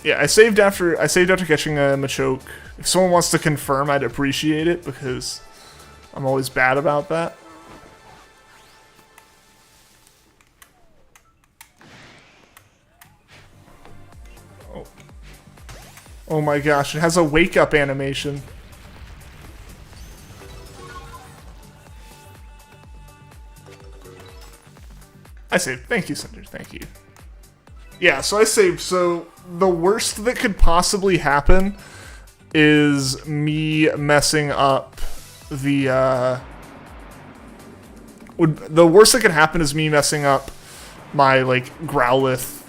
Yeah, I saved after catching a Machoke. If someone wants to confirm, I'd appreciate it because I'm always bad about that. Oh my gosh, it has a wake-up animation. I saved. Thank you, Cinder. Thank you. Yeah, so I saved. So the worst that could possibly happen is me messing up the... the worst that could happen is me messing up my, like, Growlithe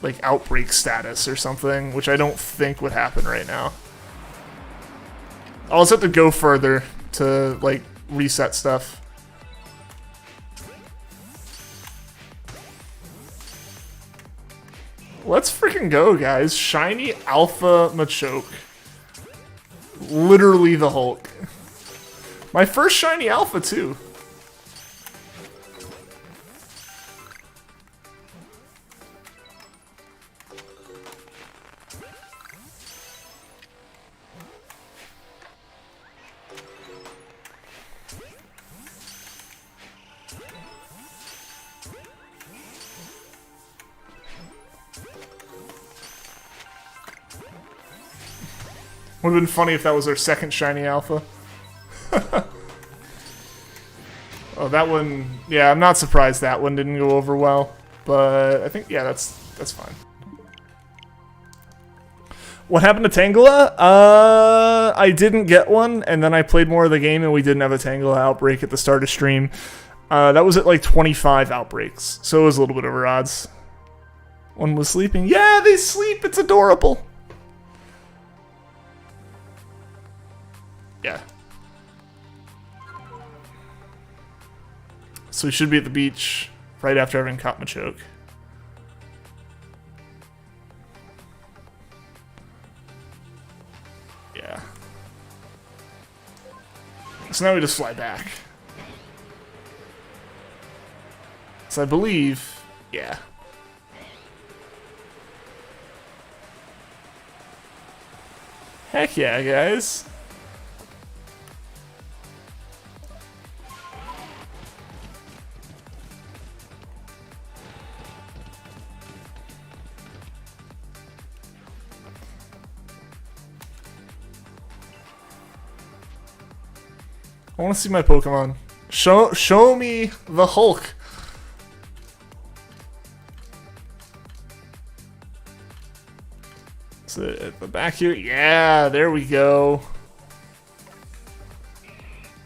like Outbreak status or something, which I don't think would happen right now. I'll just have to go further to like reset stuff. Let's freaking go, guys. Shiny Alpha Machoke. Literally the Hulk. My first shiny Alpha too. Would have been funny if that was our second shiny Alpha. Oh, that one... Yeah, I'm not surprised that one didn't go over well. But I think, yeah, that's fine. What happened to Tangela? I didn't get one, and then I played more of the game, and we didn't have a Tangela outbreak at the start of stream. That was at like 25 outbreaks, so it was a little bit over odds. One was sleeping. Yeah, they sleep! It's adorable! Yeah. So we should be at the beach right after having caught Machoke. So now we just fly back. So I believe, yeah. Heck yeah, guys. I want to see my Pokemon. Show me the Hulk. So at the back here, yeah, there we go.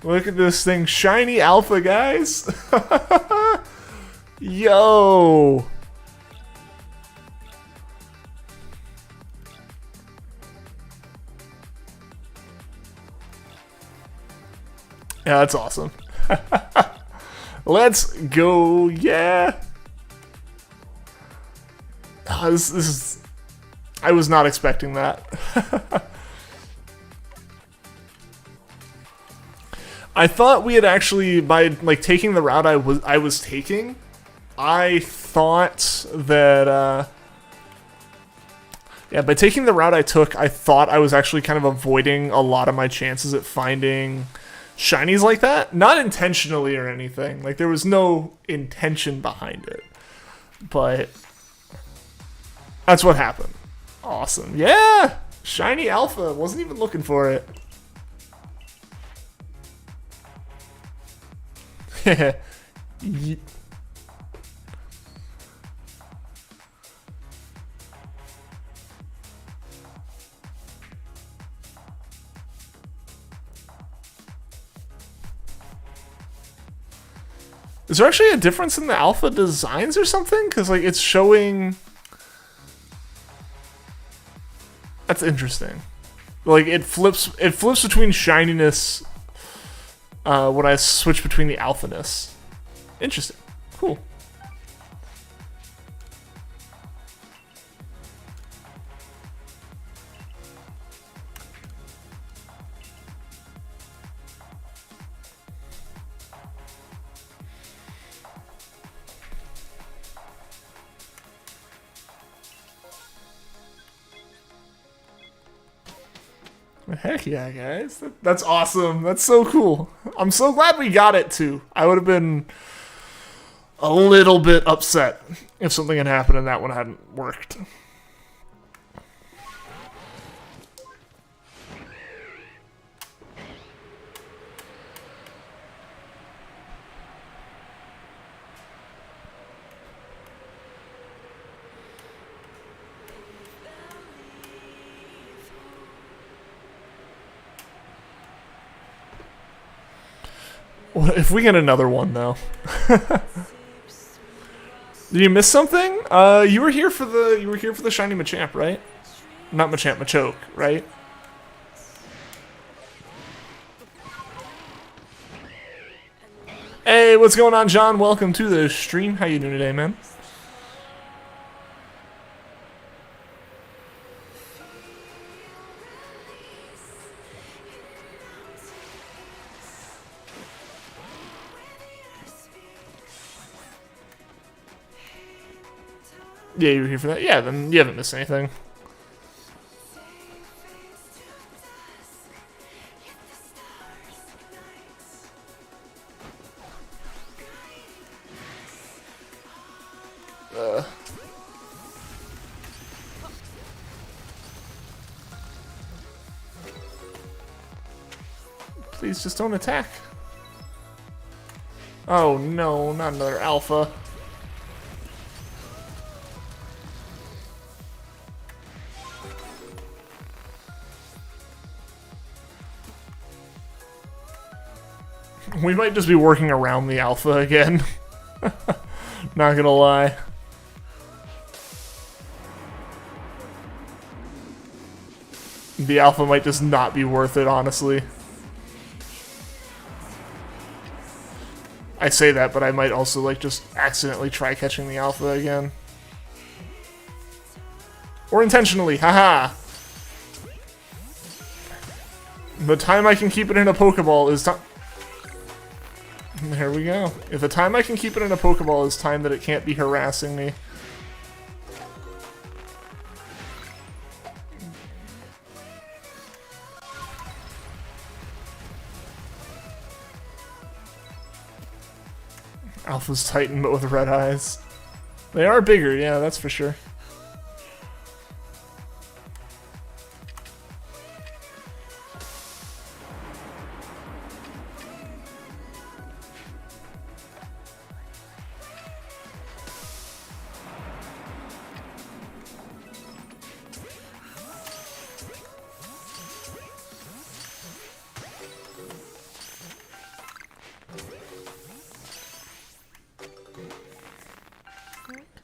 Look at this thing, shiny alpha, guys. Yo. Yeah, that's awesome. Let's go, yeah. Oh, this is... I was not expecting that. I thought we had actually, by like taking the route I was taking, I thought that yeah, by taking the route I took, I thought I was actually kind of avoiding a lot of my chances at finding shinies like that. Not intentionally or anything. Like, there was no intention behind it. But that's what happened. Awesome. Yeah! Shiny alpha. Wasn't even looking for it. Yeet. Is there actually a difference in the alpha designs or something? Because, like, it's showing... That's interesting. Like, it flips between shininess when I switch between the alphaness. Interesting. Cool. Heck yeah, guys. That's awesome. That's so cool. I'm so glad we got it, too. I would have been a little bit upset if something had happened and that one hadn't worked. If we get another one, though. Did you miss something? You were here for the shiny Machamp, right? Not Machamp, Machoke, right? Hey, what's going on, John? Welcome to the stream. How you doing today, man? Yeah, you were here for that? Yeah, then you haven't missed anything. Please just don't attack. Oh no, not another alpha. We might just be working around the alpha again. Not gonna lie. The alpha might just not be worth it, honestly. I say that, but I might also, like, just accidentally try catching the alpha again. Or intentionally, haha! The time I can keep it in a Pokeball is There we go. If the time I can keep it in a Pokeball is time that it can't be harassing me. Alpha's Titan, but with red eyes. They are bigger, yeah, that's for sure.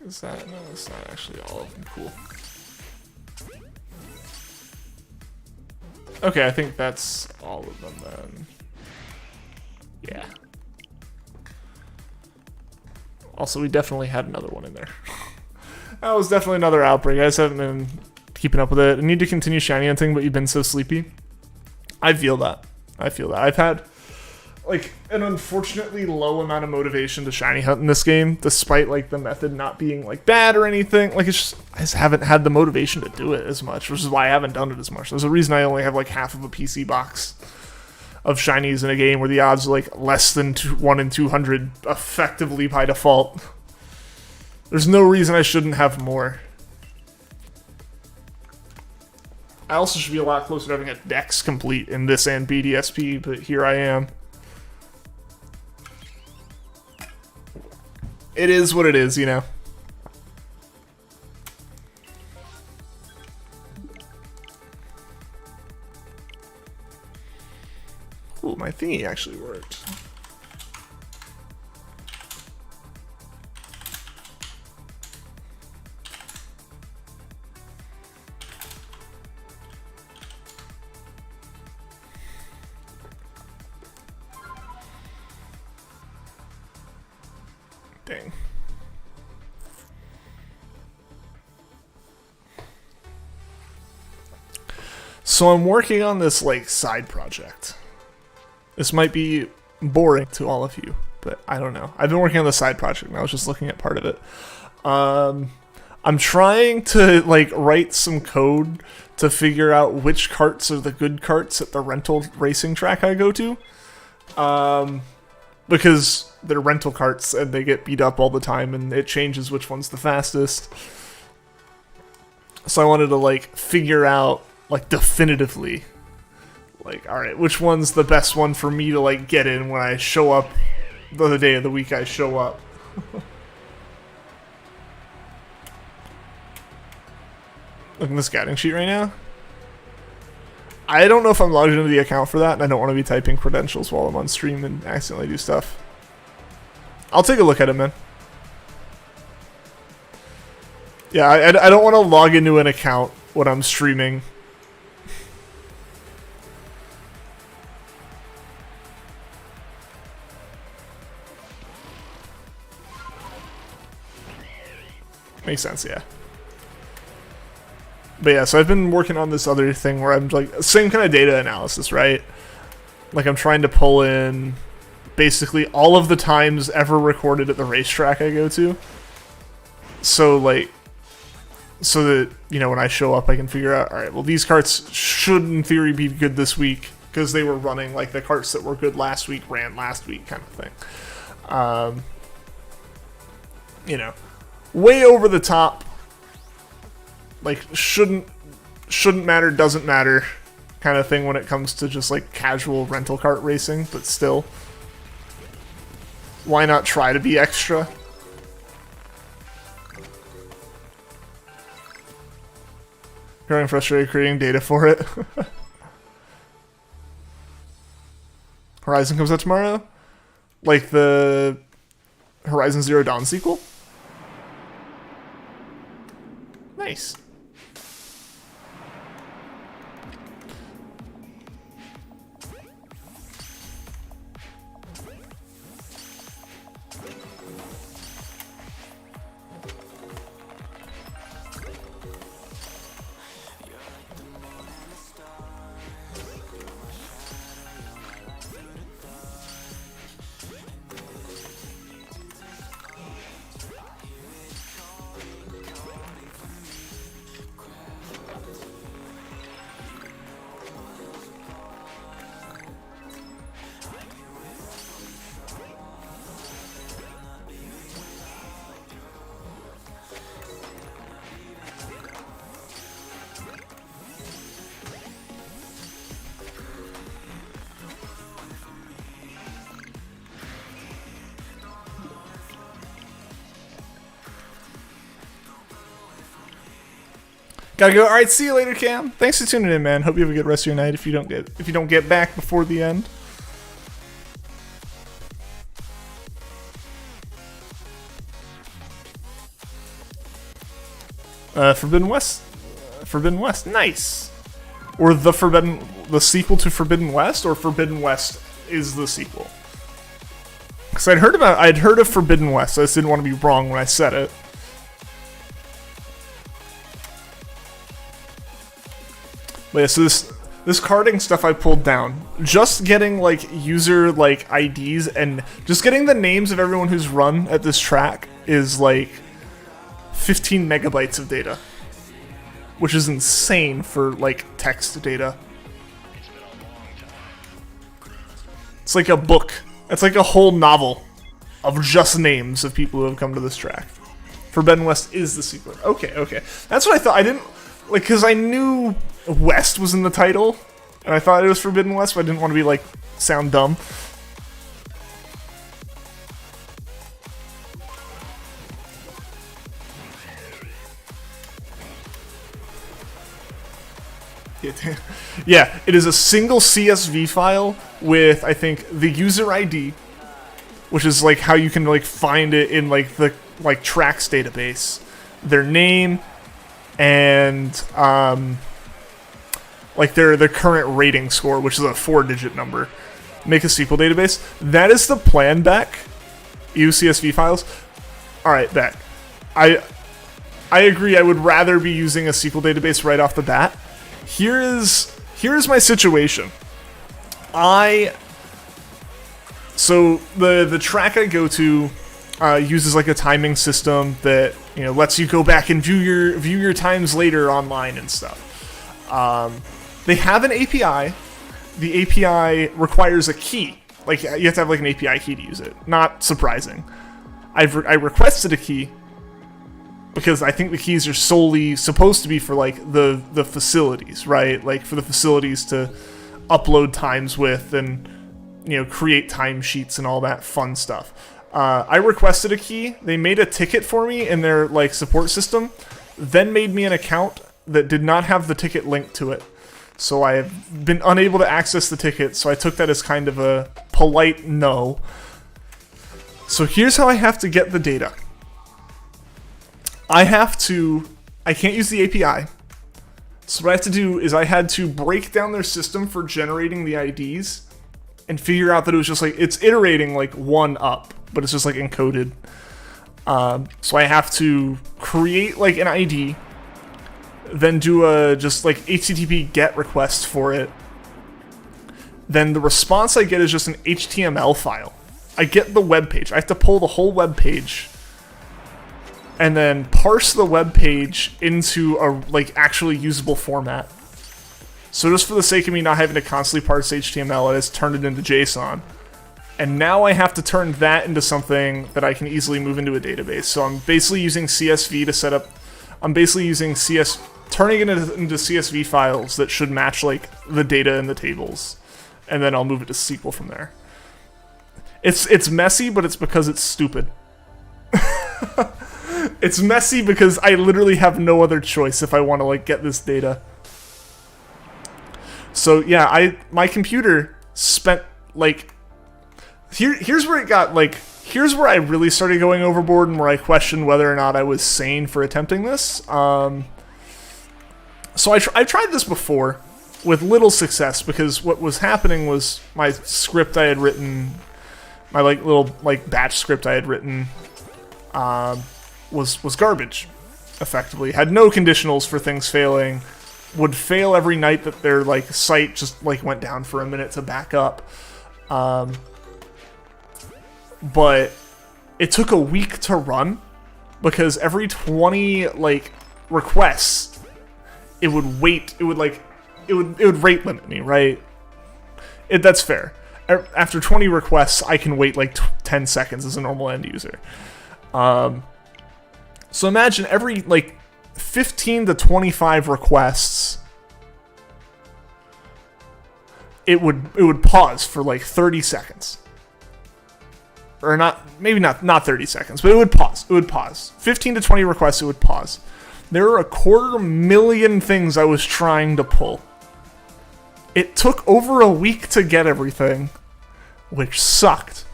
Is that? No, it's not actually all of them. Cool. Okay, I think that's all of them then. Yeah. Also, we definitely had another one in there. That was definitely another Outbreak. I just haven't been keeping up with it. I need to continue shiny hunting, but you've been so sleepy. I feel that. I feel that. I've had like an unfortunately low amount of motivation to shiny hunt in this game, despite like the method not being like bad or anything. Like it's just I just haven't had the motivation to do it as much, which is why I haven't done it as much. There's a reason I only have like half of a PC box of shinies in a game where the odds are like less than 1 in 200 effectively by default. There's no reason I shouldn't have more. I also should be a lot closer to having a Dex complete in this and BDSP, but here I am. It is what it is, you know. Ooh, my thingy actually worked. Dang. So I'm working on this like side project. This might be boring to all of you, but I don't know. I've been working on the side project and I was just looking at part of it. I'm trying to like write some code to figure out which carts are the good carts at the rental racing track I go to. Because they're rental carts and they get beat up all the time and it changes which one's the fastest. So I wanted to like figure out like definitively like, alright, which one's the best one for me to like get in when I show up the day of the week I show up. Look at the scouting sheet right now. I don't know if I'm logged into the account for that, and I don't want to be typing credentials while I'm on stream and accidentally do stuff. I'll take a look at it, man. Yeah, I don't want to log into an account when I'm streaming. Makes sense, yeah. But yeah, so I've been working on this other thing where I'm like, same kind of data analysis, right? Like I'm trying to pull in basically all of the times ever recorded at the racetrack I go to. So like, so that, you know, when I show up I can figure out, alright, well these carts should in theory be good this week because they were running like the carts that were good last week ran last week kind of thing. You know, way over the top. Like, shouldn't matter, doesn't matter kind of thing when it comes to just, like, casual rental cart racing, but still. Why not try to be extra? Growing frustrated creating data for it. Horizon comes out tomorrow? Like the Horizon Zero Dawn sequel? Nice. Gotta go. All right, see you later, Cam. Thanks for tuning in, man. Hope you have a good rest of your night. If you don't get back before the end. Forbidden West. Forbidden West, nice. Or the sequel to Forbidden West, or Forbidden West is the sequel. Because I'd heard of Forbidden West. So I just didn't want to be wrong when I said it. But yeah, so this carding stuff I pulled down, just getting like user like IDs and just getting the names of everyone who's run at this track is like 15 megabytes of data, which is insane for like text data. It's like a book. It's like a whole novel of just names of people who have come to this track. Forbidden West is the sequel. Okay. That's what I thought. I didn't like, because I knew West was in the title, and I thought it was Forbidden West, but I didn't want to be like sound dumb. Yeah, it is a single CSV file with, I think, the user ID, which is like how you can like find it in like the like tracks database, their name, and like their current rating score, which is a 4-digit number. Make a SQL database. That is the plan, Beck. Use CSV files. All right, Beck. I agree. I would rather be using a SQL database right off the bat. Here's my situation. So the track I go to uses like a timing system that, you know, lets you go back and view your times later online and stuff. They have an API. The API requires a key. Like, you have to have like an API key to use it. Not surprising. I requested a key because I think the keys are solely supposed to be for like the facilities, right? Like for the facilities to upload times with and, you know, create timesheets and all that fun stuff. I requested a key. They made a ticket for me in their like support system, then made me an account that did not have the ticket linked to it. So I have been unable to access the ticket, so I took that as kind of a polite no. So here's how I have to get the data. I can't use the API. So what I have to do is I had to break down their system for generating the IDs and figure out that it was just like, it's iterating like one up, but it's just like encoded. So I have to create like an ID, then do a just like HTTP GET request for it. Then the response I get is just an HTML file. I get the web page. I have to pull the whole web page and then parse the web page into a like actually usable format. So just for the sake of me not having to constantly parse HTML, I just turned it into JSON. And now I have to turn that into something that I can easily move into a database. So I'm basically using CSV to set up. I'm basically using turning it into CSV files that should match like the data in the tables, and then I'll move it to SQL from there. It's messy, but it's because it's stupid. It's messy because I literally have no other choice if I want to like get this data. So yeah, my computer spent like here's where it got like here's where I really started going overboard and where I questioned whether or not I was sane for attempting this. So I tried this before with little success because what was happening was my script I had written, my like little like batch script I had written, was garbage. Effectively, had no conditionals for things failing, would fail every night that their like site just like went down for a minute to back up. But it took a week to run because every 20 like requests, it would wait. It would rate limit me, right? That's fair. After 20 requests, I can wait like 10 seconds as a normal end user. So imagine every like 15 to 25 requests, it would pause for like 30 seconds. Or not 30 seconds, but it would pause. 15 to 20 requests, it would pause. There are 250,000 things I was trying to pull. It took over a week to get everything, which sucked.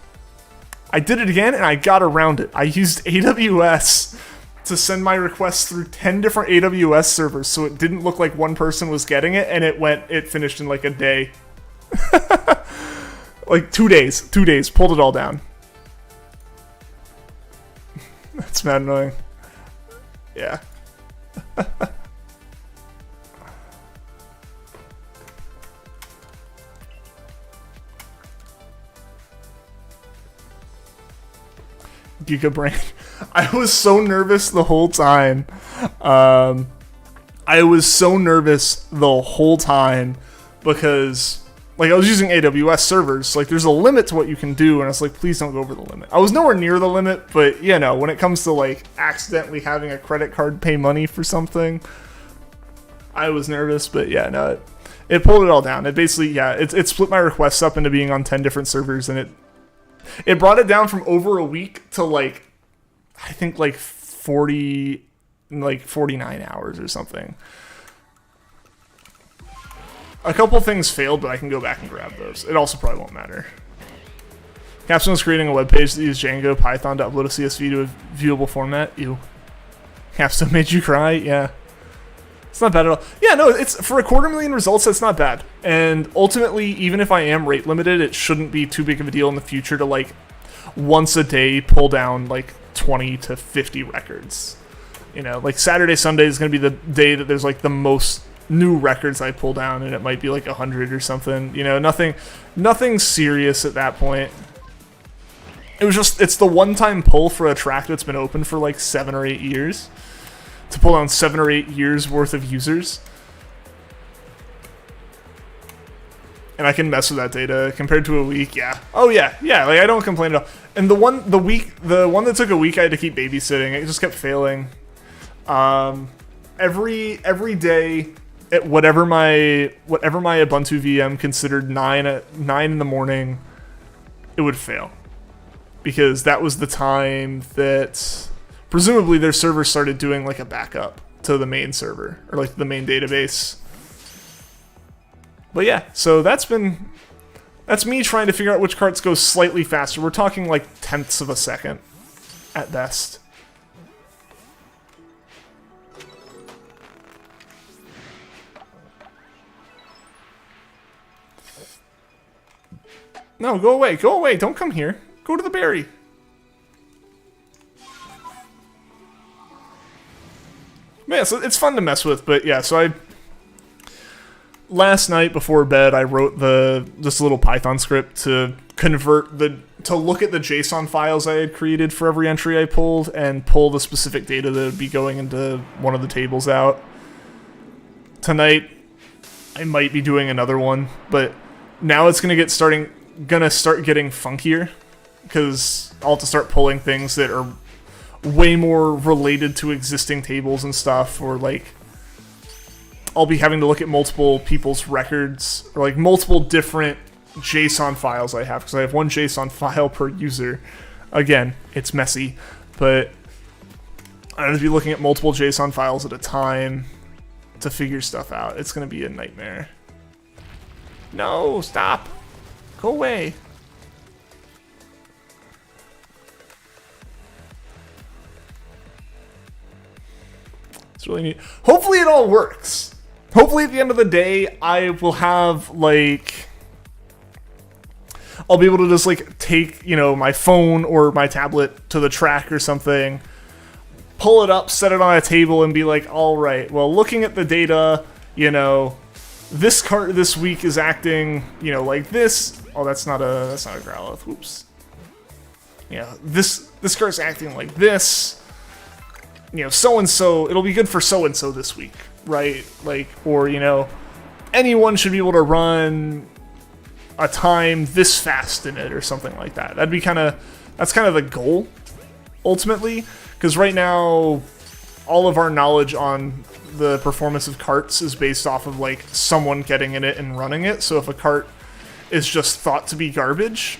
I did it again and I got around it. I used AWS to send my requests through 10 different AWS servers so it didn't look like one person was getting it, and it finished in like a day. Like 2 days. 2 days. Pulled it all down. That's mad annoying. Yeah. Giga Brain. I was so nervous the whole time. I was so nervous the whole time because, like, I was using AWS servers. Like, there's a limit to what you can do, and I was like, please don't go over the limit. I was nowhere near the limit, but, you know, when it comes to, like, accidentally having a credit card pay money for something, I was nervous, but, yeah, no, it pulled it all down. It basically, yeah, it split my requests up into being on 10 different servers, and it brought it down from over a week to, like, I think, like, 49 hours or something. A couple things failed, but I can go back and grab those. It also probably won't matter. Capstone is creating a web page that uses Django Python to upload a CSV to a viewable format. Ew. Capstone made you cry? Yeah. It's not bad at all. Yeah, no, it's for 250,000 results, that's not bad. And ultimately, even if I am rate limited, it shouldn't be too big of a deal in the future to, like, once a day pull down, like, 20 to 50 records. You know, like, Saturday, Sunday is going to be the day that there's, like, the most new records I pull down, and it might be, like, 100 or something. You know, nothing serious at that point. It was just, it's the one-time pull for a track that's been open for, like, 7 or 8 years. To pull down 7 or 8 years worth of users. And I can mess with that data compared to a week, yeah. Oh yeah, like I don't complain at all. And the one that took a week I had to keep babysitting, it just kept failing. Every day at whatever my Ubuntu VM considered 9 in the morning, it would fail. Because that was the time that presumably their server started doing like a backup to the main server, or like the main database. But yeah, so that's me trying to figure out which carts go slightly faster. We're talking like tenths of a second at best. No, go away, don't come here. Go to the berry. Yeah, so it's fun to mess with, but yeah, so last night before bed, I wrote this little Python script to to look at the JSON files I had created for every entry I pulled and pull the specific data that would be going into one of the tables out. Tonight, I might be doing another one, but now it's gonna start getting funkier because I'll have to start pulling things that are way more related to existing tables and stuff, or like I'll be having to look at multiple people's records, or like multiple different JSON files I have, because I have one JSON file per user. Again, it's messy, but I have to be looking at multiple JSON files at a time to figure stuff out. It's going to be a nightmare. No, stop. Go away. It's really neat. Hopefully it all works. Hopefully at the end of the day, I will have, like, I'll be able to just, like, take, you know, my phone or my tablet to the track or something, pull it up, set it on a table, and be like, all right, well, looking at the data, you know, this cart this week is acting, you know, like this. Oh, that's not a Growlithe. Whoops. Yeah, this cart's acting like this. You know, so-and-so, it'll be good for so-and-so this week, right? Like, or, you know, anyone should be able to run a time this fast in it or something like that. That's kind of the goal, ultimately, because right now, all of our knowledge on the performance of carts is based off of, like, someone getting in it and running it, so if a cart is just thought to be garbage,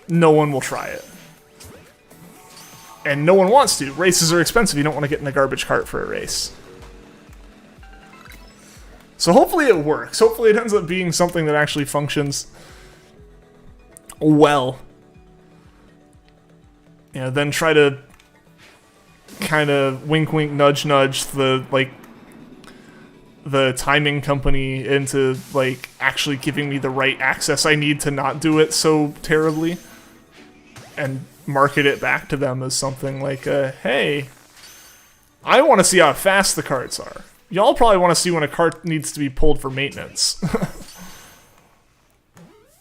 no one will try it. And no one wants to. Races are expensive. You don't want to get in the garbage cart for a race. So hopefully it works. Hopefully it ends up being something that actually functions well. You know, then try to kind of wink wink nudge nudge the timing company into like actually giving me the right access I need to not do it so terribly, and market it back to them as something like hey, I want to see how fast the carts are. Y'all probably want to see when a cart needs to be pulled for maintenance.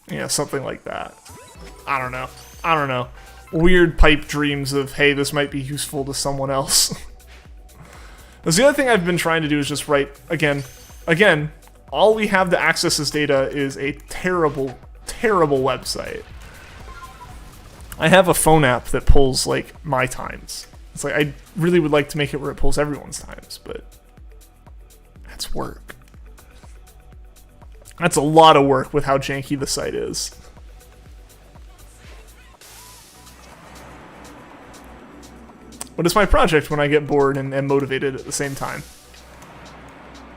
Yeah, something like that. I don't know. Weird pipe dreams of, hey, this might be useful to someone else. Because the other thing I've been trying to do is just write, again, all we have to access this data is a terrible, terrible website. I have a phone app that pulls, like, my times. It's like, I really would like to make it where it pulls everyone's times, but that's work. That's a lot of work with how janky the site is. But it's my project when I get bored and am motivated at the same time.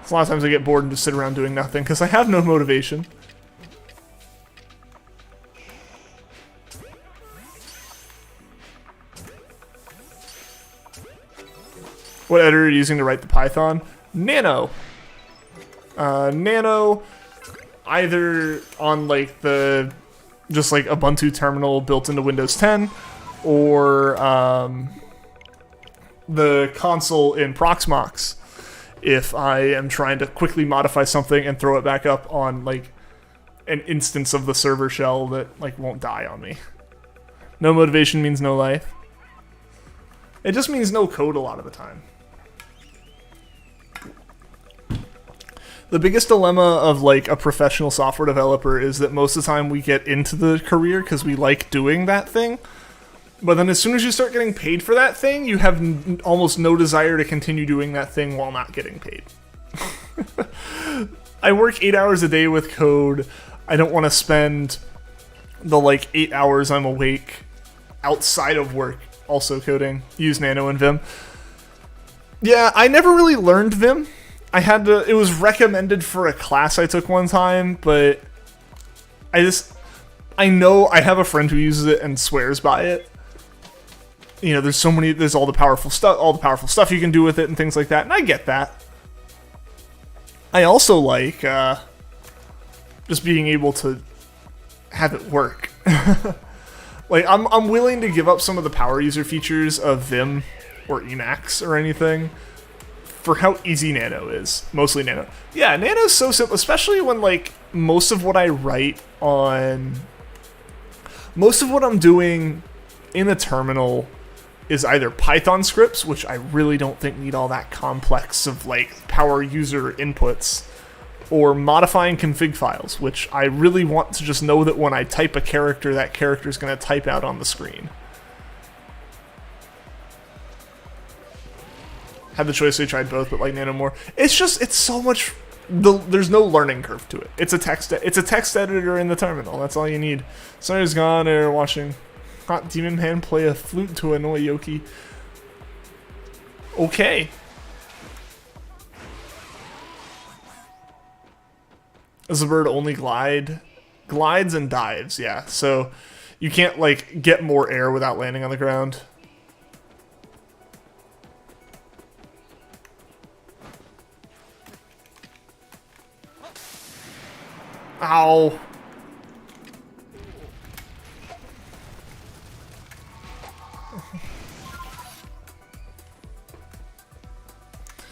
A lot of times I get bored and just sit around doing nothing because I have no motivation. What editor are you using to write the Python? Nano. Nano, either on like the just like Ubuntu terminal built into Windows 10, or the console in Proxmox if I am trying to quickly modify something and throw it back up on like an instance of the server shell that like won't die on me. No motivation means no life. It just means no code a lot of the time. The biggest dilemma of like a professional software developer is that most of the time we get into the career because we like doing that thing. But then as soon as you start getting paid for that thing, you have almost no desire to continue doing that thing while not getting paid. I work 8 hours a day with code. I don't want to spend the like 8 hours I'm awake outside of work also coding. Use Nano and Vim. Yeah, I never really learned Vim. It was recommended for a class I took one time, but I know I have a friend who uses it and swears by it. You know, there's all the powerful stuff you can do with it and things like that, and I get that. I also like just being able to have it work. Like I'm willing to give up some of the power user features of Vim or Emacs or anything for how easy Nano is. Mostly Nano. Yeah, Nano's so simple, especially when like most of what I'm doing in the terminal is either Python scripts, which I really don't think need all that complex of like power user inputs, or modifying config files, which I really want to just know that when I type a character, that character is going to type out on the screen. Had the choice, I tried both, but like Nano more. It's so much. There's no learning curve to it. It's a text editor in the terminal. That's all you need. Sonya's gone or watching Hot Demon Man play a flute to annoy Yoki. Okay. Does the bird only glides and dives? Yeah. So you can't like get more air without landing on the ground. Ow.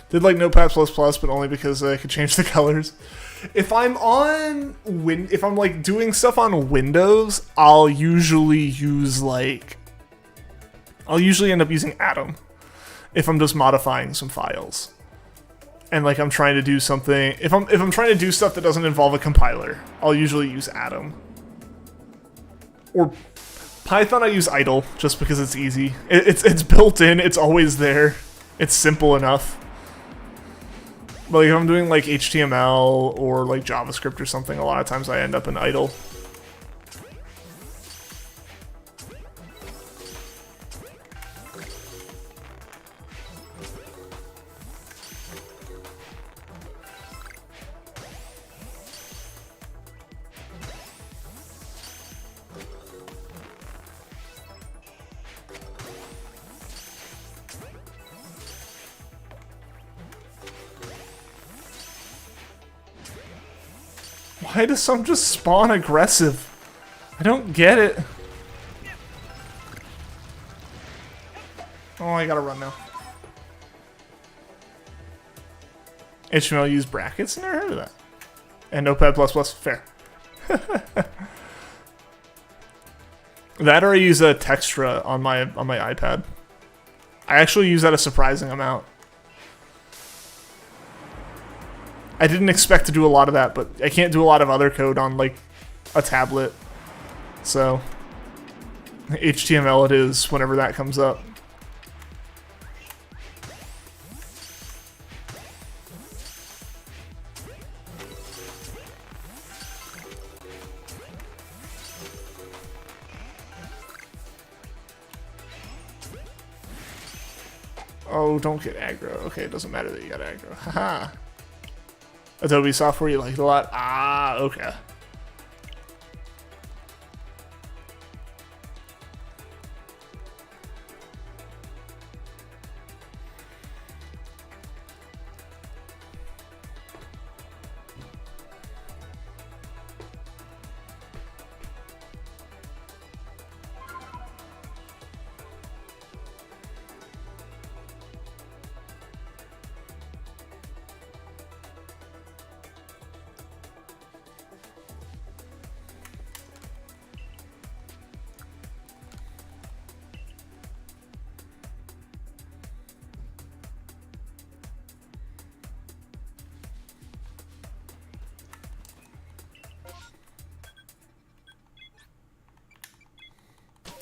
Did like Notepad++, but only because I could change the colors. If I'm like doing stuff on Windows, I'll usually end up using Atom if I'm just modifying some files. And like I'm trying to do something, if I'm trying to do stuff that doesn't involve a compiler, I'll usually use Atom. Or Python, I use idle just because it's easy. It's built in, it's always there. It's simple enough. But like if I'm doing like HTML or like JavaScript or something, a lot of times I end up in idle. Why does some just spawn aggressive? I don't get it. Oh, I gotta run now. HTML use brackets? Never heard of that. And Notepad++, fair. That or I use a Textra on my iPad. I actually use that a surprising amount. I didn't expect to do a lot of that, but I can't do a lot of other code on like a tablet. So HTML it is whenever that comes up. Oh, don't get aggro. Okay, it doesn't matter that you got aggro. Haha. Adobe software you like it a lot? Ah, okay.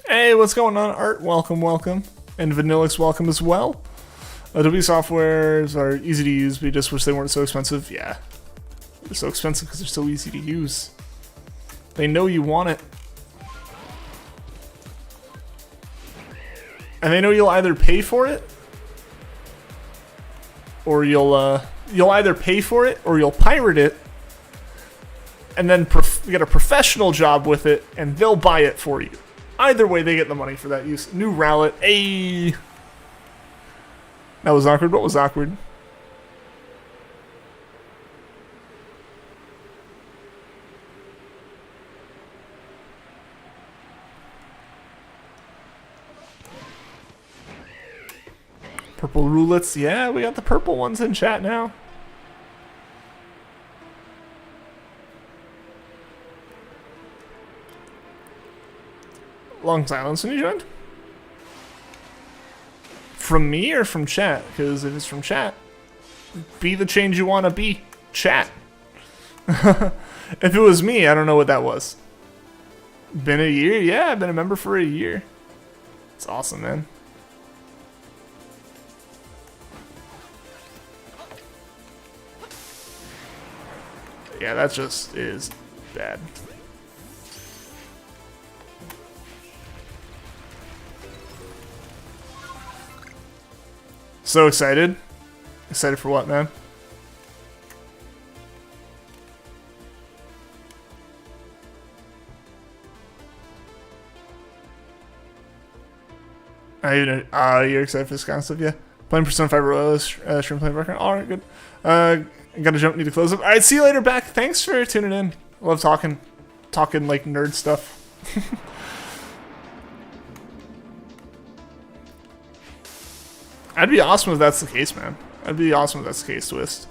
Hey, what's going on, Art? Welcome, welcome. And Vanillix, welcome as well. Adobe softwares are easy to use, we just wish they weren't so expensive. Yeah. They're so expensive because they're so easy to use. They know you want it. And they know you'll either pay for it, or you'll either pay for it, or you'll pirate it, and then get a professional job with it, and they'll buy it for you. Either way, they get the money for that use. New Rowlet. Ayy. That was awkward. What was awkward? Purple roulettes. Yeah, we got the purple ones in chat now. Long silence when you joined? From me or from chat? Because if it's from chat, be the change you want to be. Chat. If it was me, I don't know what that was. Been a year? Yeah, I've been a member for a year. It's awesome, man. Yeah, that just is bad. So excited. Excited for what, man? You're excited for this kind of stuff, yeah? Playing Persona 5 Royal, stream playing background. Alright, good. Gotta jump, need to close up. Alright, see you later, back. Thanks for tuning in. Love talking like nerd stuff. I'd be awesome if that's the case, man. I'd be awesome if that's the case, Twist.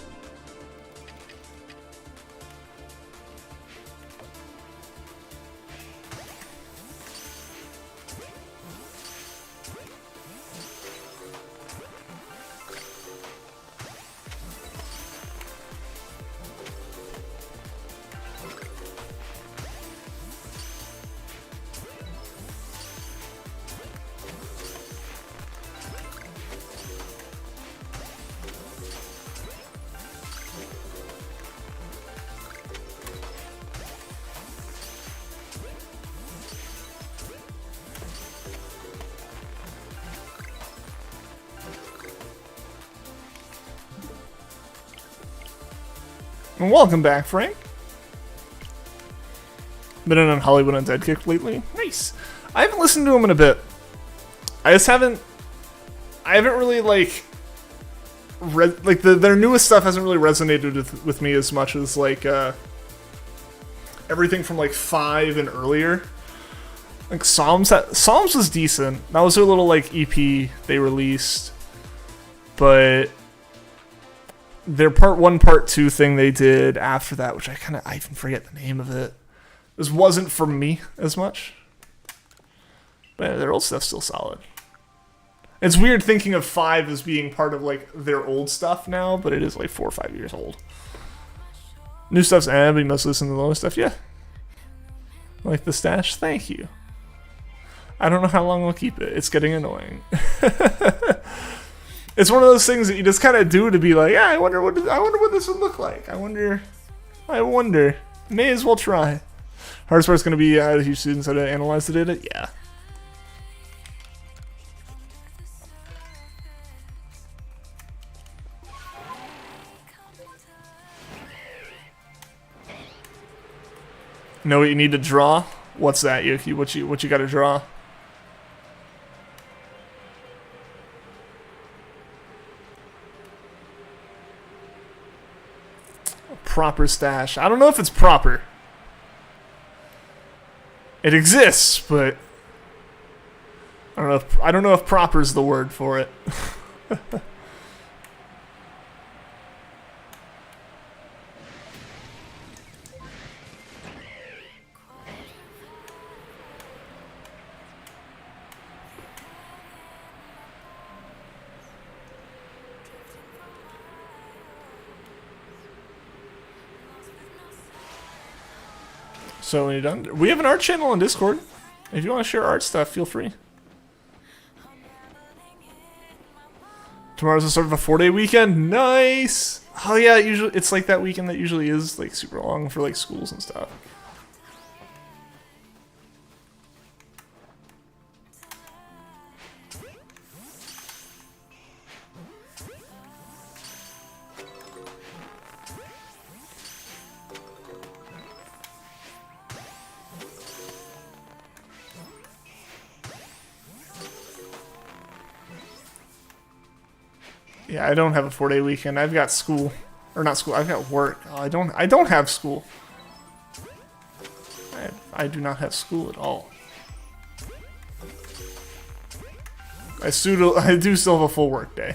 And welcome back, Frank. Been in on Hollywood Undead kick lately. Nice. I haven't listened to him in a bit. I haven't really like read like their newest stuff hasn't really resonated with me as much as like everything from like 5 and earlier. Like Psalms was decent. That was their little like EP they released. But their part 1, part 2 thing they did after that, which I even forget the name of it. This wasn't for me as much. But their old stuff's still solid. It's weird thinking of 5 as being part of like their old stuff now, but it is like 4 or 5 years old. New stuff's but you must listen to the old stuff, yeah. Like the stash, thank you. I don't know how long I'll keep it. It's getting annoying. It's one of those things that you just kind of do to be like, yeah, I wonder what this would look like. I wonder. May as well try. Hardest part's going to be a huge student how to analyze the data. Yeah. Know what you need to draw? What's that, Yuki? What you got to draw? A proper stash. I don't know if it's proper. It exists, but I don't know if proper is the word for it. So when you're done, we have an art channel on Discord. If you want to share art stuff, feel free. Tomorrow's the start of a 4-day weekend. Nice. Oh yeah, it's like that weekend that usually is like super long for like schools and stuff. Yeah, I don't have a 4-day weekend. I've got school. Or not school, I've got work. Oh, I don't have school. I do not have school at all. I do still have a full work day.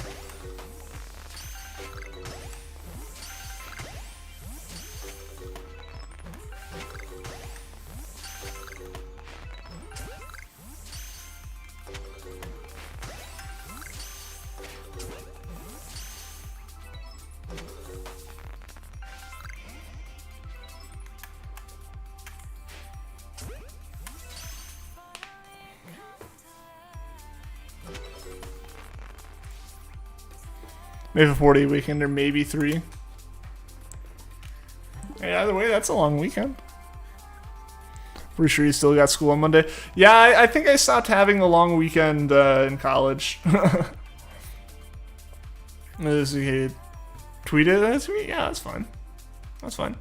Maybe a 4-day weekend or maybe 3. Hey, either way, that's a long weekend. Pretty sure you still got school on Monday. Yeah, I think I stopped having a long weekend in college. He tweeted that to me? Yeah, that's fine. That's fine.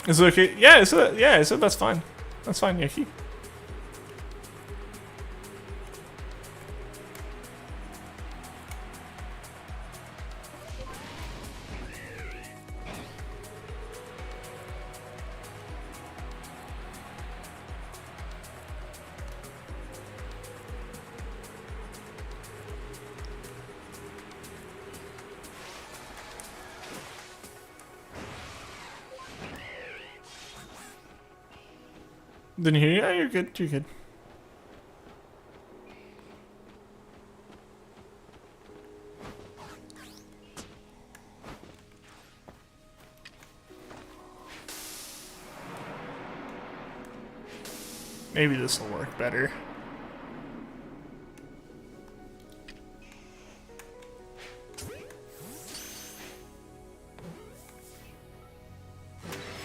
Is it okay? Yeah, I said that's fine. That's fine, Yuki. Didn't hear you? Yeah, you're good. You're good. Maybe this will work better.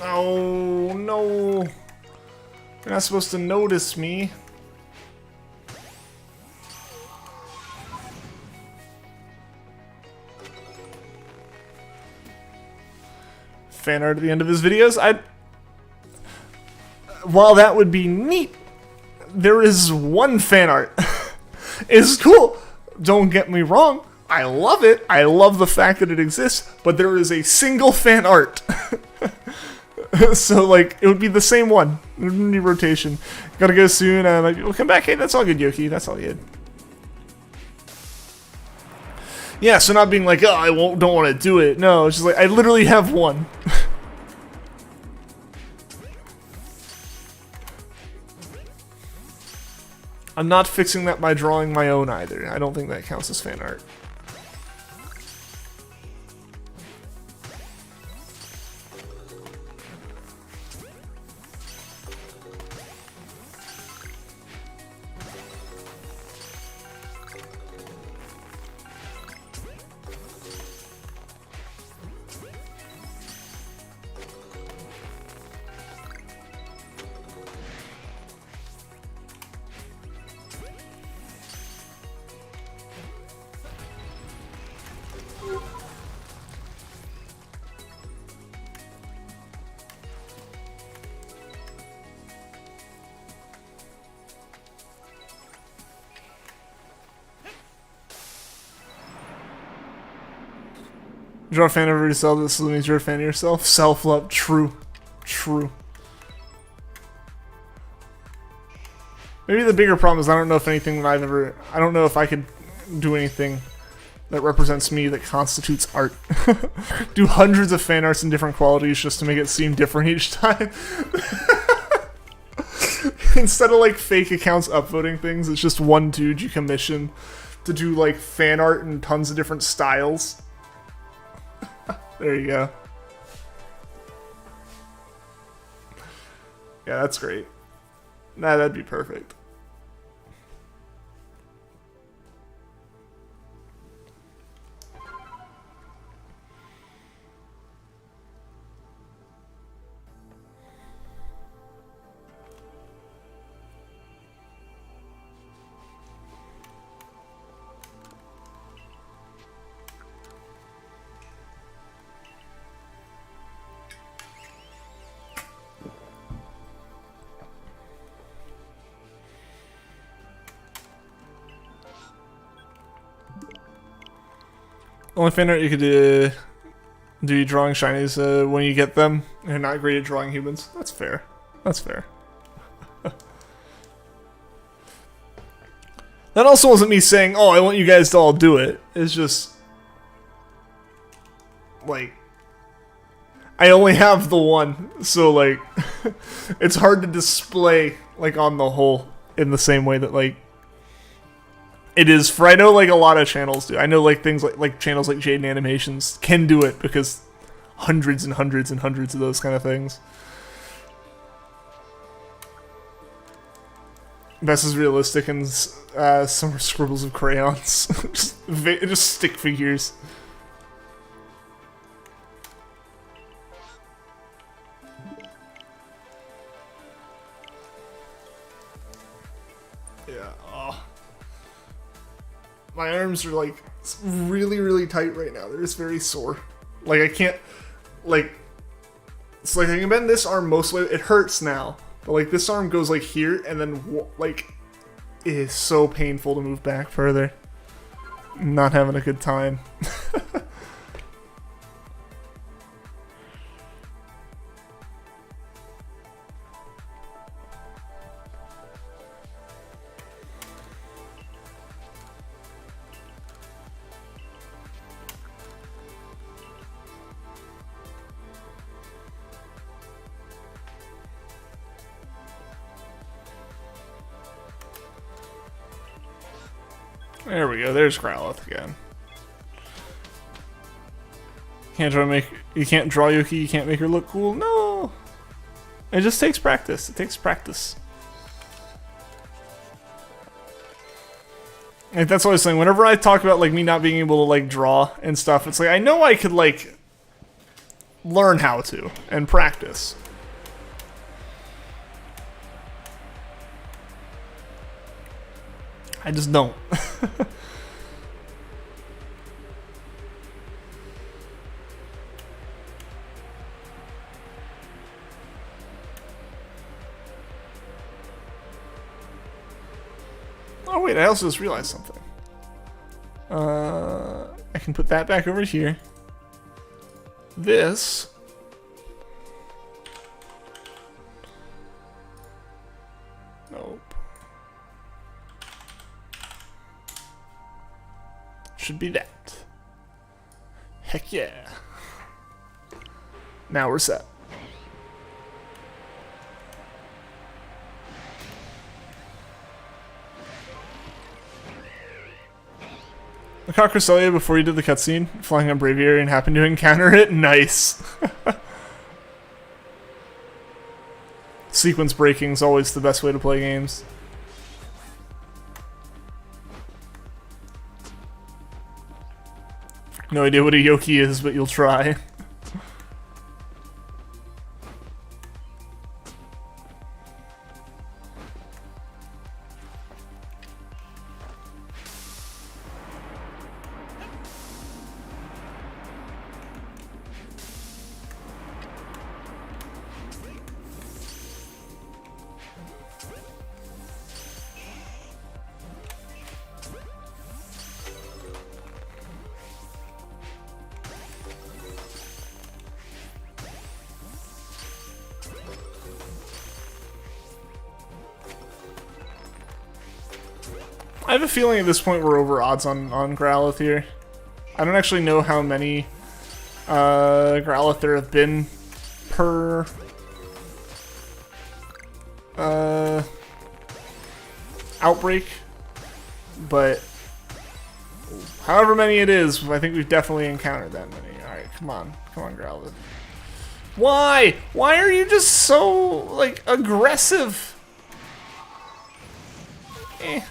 Oh, no. You're not supposed to notice me. Fan art at the end of his videos. While that would be neat, there is one fan art. It's cool. Don't get me wrong. I love it. I love the fact that it exists, but there is a single fan art. So, like, it would be the same one. It wouldn't be rotation. Gotta go soon. We'll come back. Hey, that's all good, Yoki. That's all good. Yeah, so not being like, oh, don't want to do it. No, it's just like, I literally have one. I'm not fixing that by drawing my own either. I don't think that counts as fan art. Draw a fan of yourself, this means you're a fan of yourself. Self-love, true. True. Maybe the bigger problem is I don't know if anything that I don't know if I could do anything that represents me that constitutes art. Do hundreds of fan arts in different qualities just to make it seem different each time. Instead of like fake accounts upvoting things, it's just one dude you commission to do like fan art in tons of different styles. There you go. Yeah, that's great. Nah, that'd be perfect. Only fan art you could do drawing shinies when you get them. You're not great at drawing humans. That's fair. That's fair. That also wasn't me saying, oh, I want you guys to all do it. It's just, like, I only have the one, so, like, it's hard to display, like, on the whole in the same way that, like, it is for, I know, like, a lot of channels do. I know, like, things like channels like Jaden Animations can do it because hundreds and hundreds and hundreds of those kind of things. Best is realistic and some are scribbles of crayons. just stick figures. Yeah. Oh. My arms are like really, really tight right now. They're just very sore. Like I can't, like, it's like I can bend this arm most of the way. It hurts now. But like this arm goes like here and then like it is so painful to move back further. I'm not having a good time. There we go. There's Growlithe again. You can't draw Yuki. You can't make her look cool. No. It just takes practice. It takes practice. Like, that's what I was saying. Whenever I talk about like me not being able to like draw and stuff, it's like I know I could like learn how to and practice. I just don't. Oh wait, I also just realized something. I can put that back over here. This nope. Should be that. Heck yeah. Now we're set. I caught Cresselia before you did the cutscene, flying on Braviary and happened to encounter it. Nice. Sequence breaking is always the best way to play games. No idea what a Yoki is, but you'll try. I have a feeling at this point we're over odds on Growlithe here. I don't actually know how many Growlithe there have been per Outbreak, but however many it is, I think we've definitely encountered that many. Alright, come on, Growlithe. Why? Why are you just so, like, aggressive? Eh.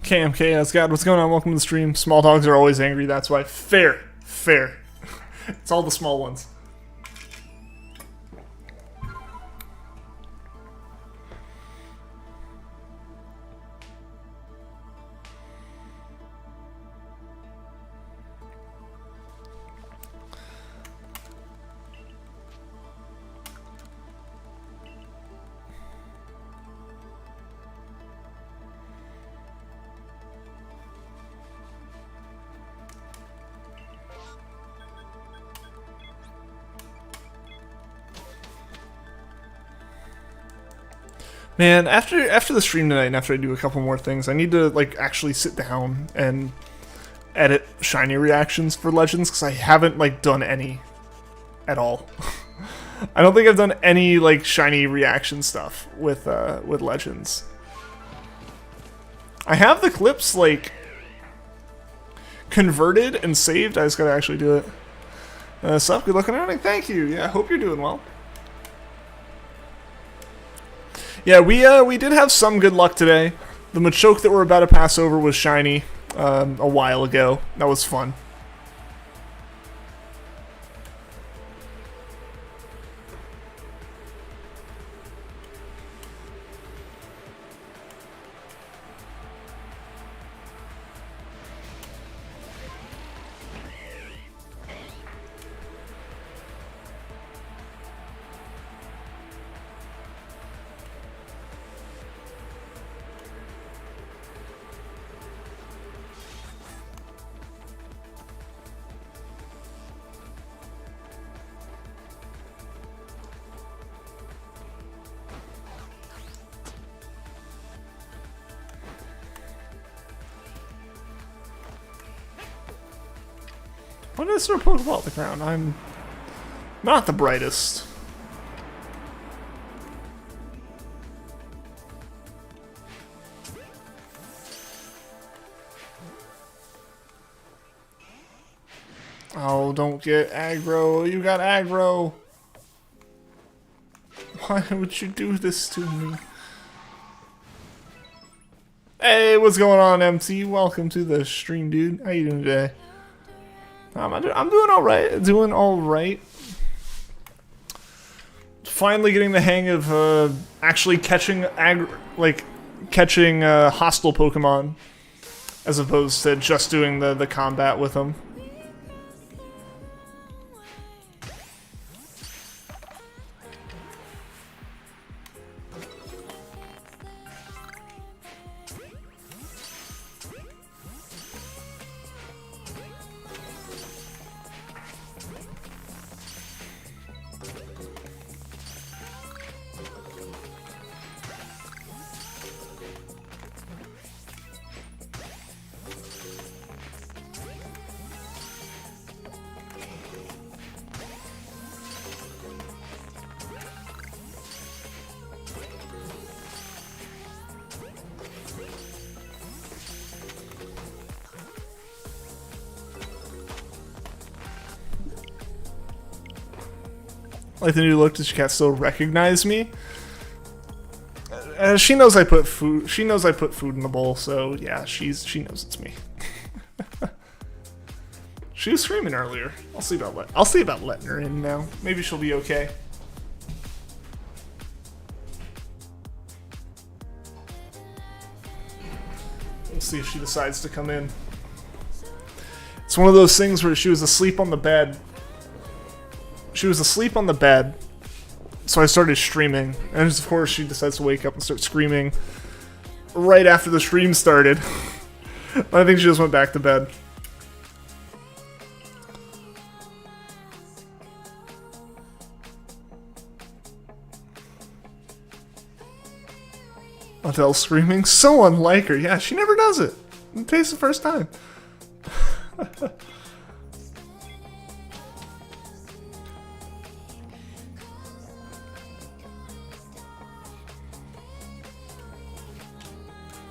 KMK, Asgard, what's going on? Welcome to the stream. Small dogs are always angry, that's why. Fair. Fair. It's all the small ones. Man, after the stream tonight and after I do a couple more things, I need to like actually sit down and edit shiny reactions for Legends, because I haven't like done any at all. I don't think I've done any like shiny reaction stuff with Legends. I have the clips like converted and saved. I just gotta actually do it. Sup, good looking at it. Thank you. Yeah, I hope you're doing well. Yeah, we did have some good luck today. The Machoke that we're about to pass over was shiny. a while ago. That was fun. Why did I throw a Pokeball at the ground? I'm not the brightest. Oh, don't get aggro. You got aggro. Why would you do this to me? Hey, what's going on, MC? Welcome to the stream, dude. How you doing today? I'm doing all right. Doing all right. Finally getting the hang of actually catching hostile Pokemon, as opposed to just doing the combat with them. Like the new look, does your cat still recognize me? She knows I put food. She knows I put food in the bowl, so yeah, she knows it's me. She was screaming earlier. I'll see about letting her in now. Maybe she'll be okay. We'll see if she decides to come in. It's one of those things where she was asleep on the bed. She was asleep on the bed, so I started streaming, and of course she decides to wake up and start screaming right after the stream started. I think she just went back to bed. Adele's screaming, so unlike her. Yeah, she never does it. Today's the first time.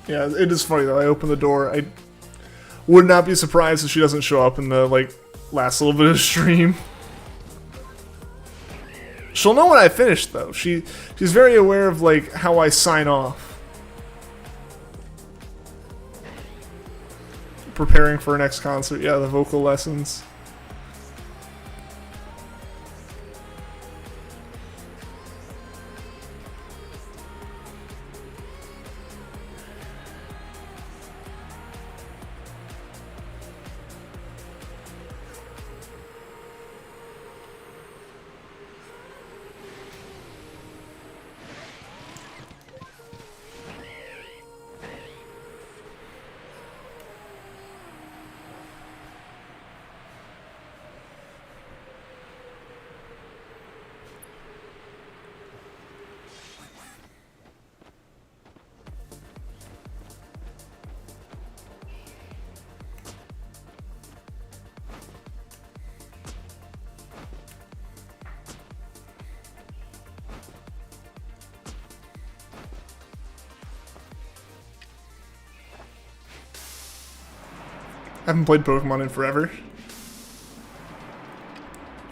Yeah, it is funny though. I open the door. I would not be surprised if she doesn't show up in the last little bit of stream. She'll know when I finish though. She's very aware of how I sign off. Preparing for her next concert. Yeah, the vocal lessons. I haven't played Pokemon in forever.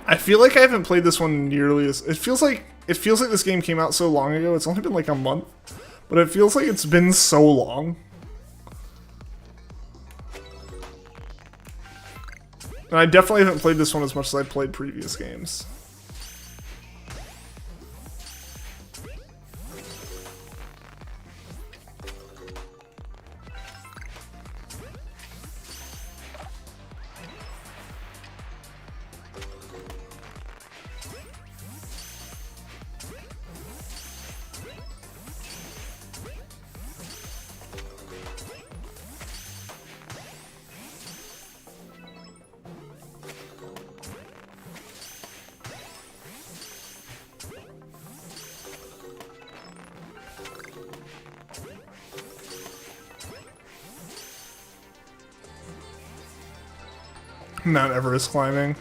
I feel like I haven't played this one nearly as... It feels like this game came out so long ago. It's only been a month. But it feels like it's been so long. And I definitely haven't played this one as much as I played previous games. Mount Everest climbing.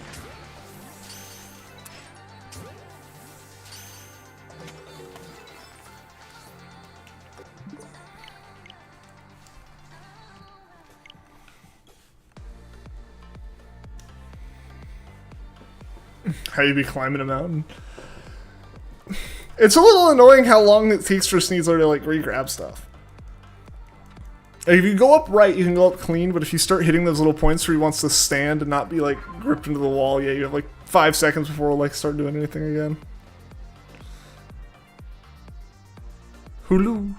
How you be climbing a mountain. It's a little annoying how long it takes for Sneasler to like re-grab stuff. Like, if you go up right, you can go up clean, but if you start hitting those little points where he wants to stand and not be like gripped into the wall, yeah, you have like 5 seconds before he'll like start doing anything again. Hulu.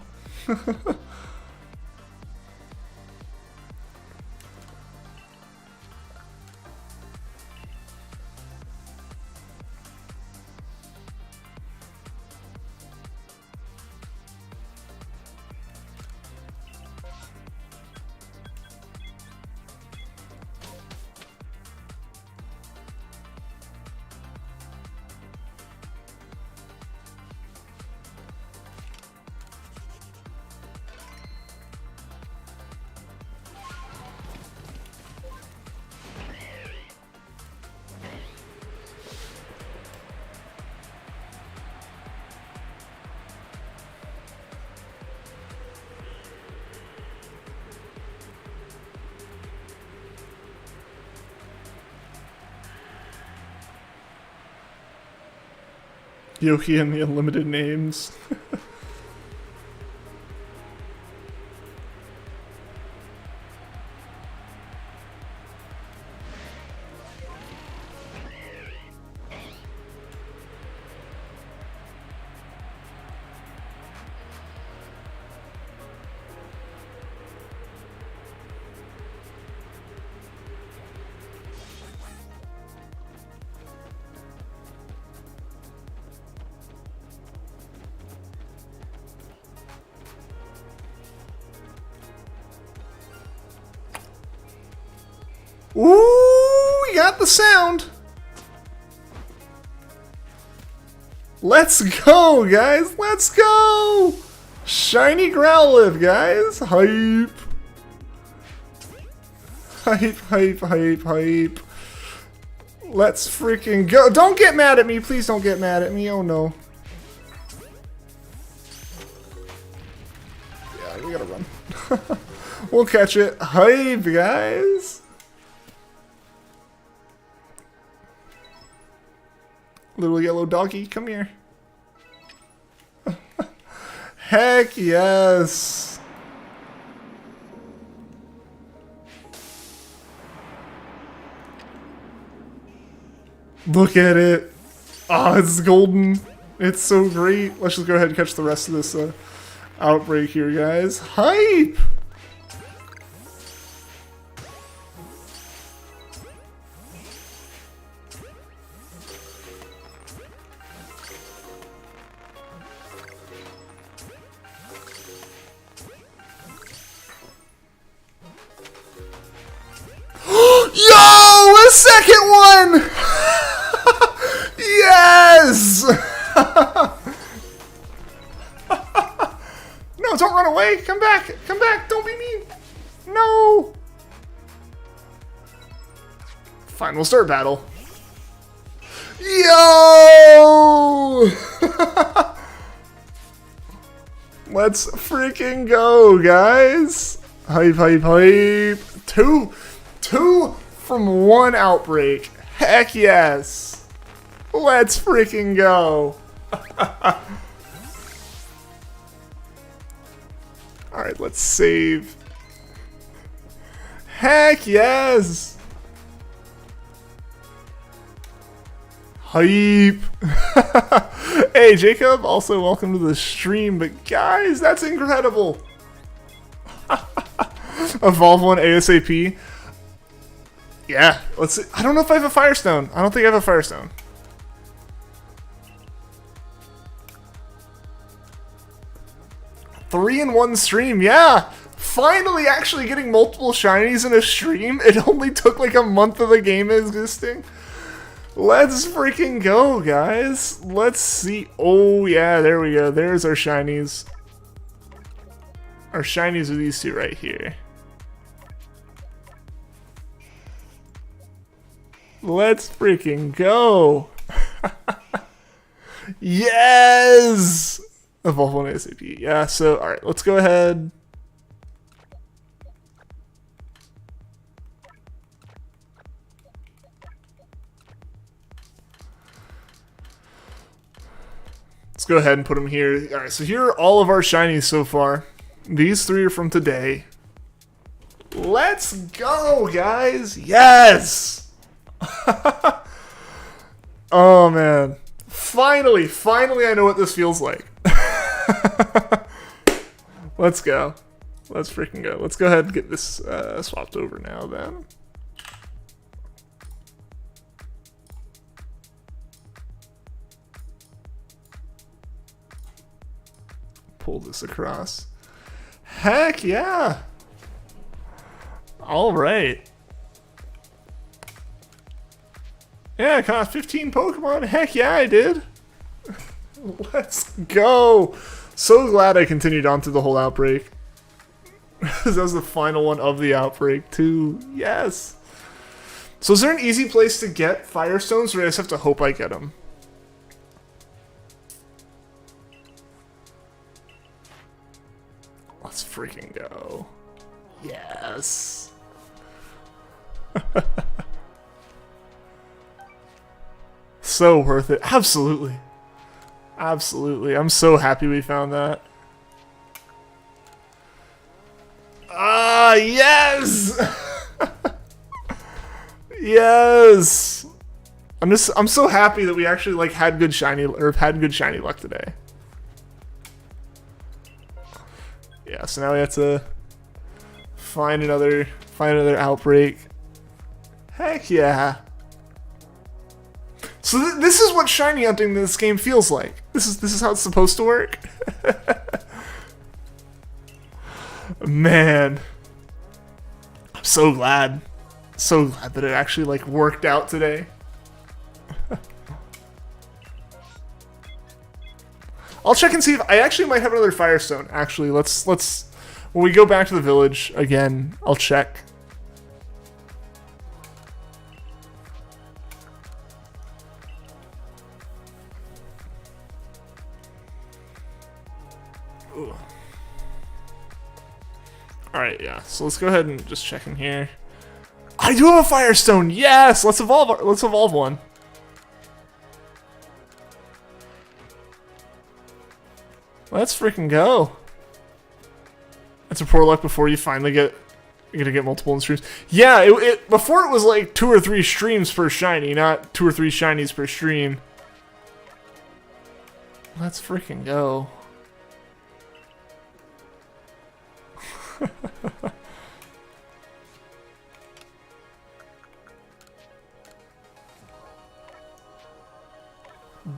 Yoki and the Unlimited Names. Ooh, we got the sound. Let's go, guys. Let's go. Shiny Growlithe, guys. Hype. Hype, hype, hype, hype. Let's freaking go. Don't get mad at me. Please don't get mad at me. Oh, no. Yeah, we gotta run. We'll catch it. Hype, guys. Little yellow doggy, come here. Heck yes. Look at it. Ah, oh, it's golden. It's so great. Let's just go ahead and catch the rest of this outbreak here, guys. Hype! Yo, a second one! Yes! No, don't run away. Come back. Come back. Don't be mean. No. Fine, we'll start battle. Yo! Let's freaking go, guys. Hype, hype, hype. Two from one outbreak. Heck yes. Let's freaking go. Alright, let's save. Heck yes. Hype. Hey, Jacob, also welcome to the stream. But guys, that's incredible. Evolve one ASAP. Yeah, let's see. I don't know if I have a Firestone. I don't think I have a Firestone. Three in one stream, yeah. Finally actually getting multiple shinies in a stream. It only took like a month of the game existing. Let's freaking go, guys. Let's see. Oh, yeah, there we go. There's our shinies. Our shinies are these two right here. Let's freaking go. Yes! Evolve one ASAP. Yeah, so, alright, let's go ahead. Let's go ahead and put them here. Alright, so here are all of our shinies so far. These three are from today. Let's go, guys! Yes! Oh, man. Finally I know what this feels like. Let's go. Let's freaking go. Let's go ahead and get this swapped over now, then. Pull this across. Heck yeah! Alright. Yeah, I caught 15 Pokemon. Heck yeah, I did. Let's go. So glad I continued on to the whole Outbreak. That was the final one of the Outbreak, too. Yes. So is there an easy place to get Firestones, or do I just have to hope I get them? Let's freaking go. Yes. So worth it. Absolutely. Absolutely. I'm so happy we found that. Ah, yes! Yes! I'm so happy that we actually like had good shiny luck today. Yeah, so now we have to find another Outbreak. Heck yeah. So this is what shiny hunting in this game feels like. This is how it's supposed to work. Man, I'm so glad that it actually like worked out today. I'll check and see if I actually might have another Firestone. Actually, let's when we go back to the village again, I'll check. Alright, yeah. So let's go ahead and just check in here. I do have a Firestone! Yes! Let's evolve one. Let's freaking go. That's a poor luck before you finally you're gonna get multiple in streams. Yeah, before it was like 2 or 3 streams per shiny, not 2 or 3 shinies per stream. Let's freaking go.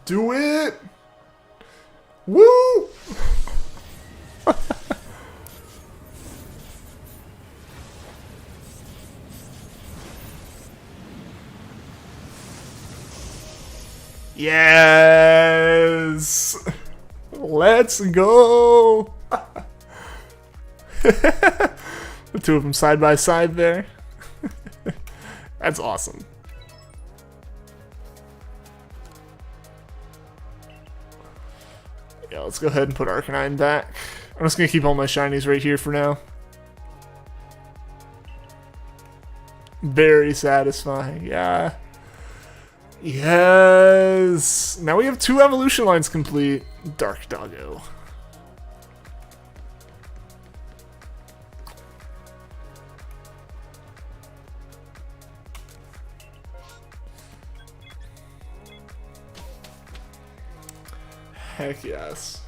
Do it! Woo! Yes! Let's go! The two of them side by side there. That's awesome. Yeah, let's go ahead and put Arcanine back. I'm just gonna keep all my shinies right here for now. Very satisfying, yeah. Yes! Now we have 2 evolution lines complete. Dark Doggo. Heck yes.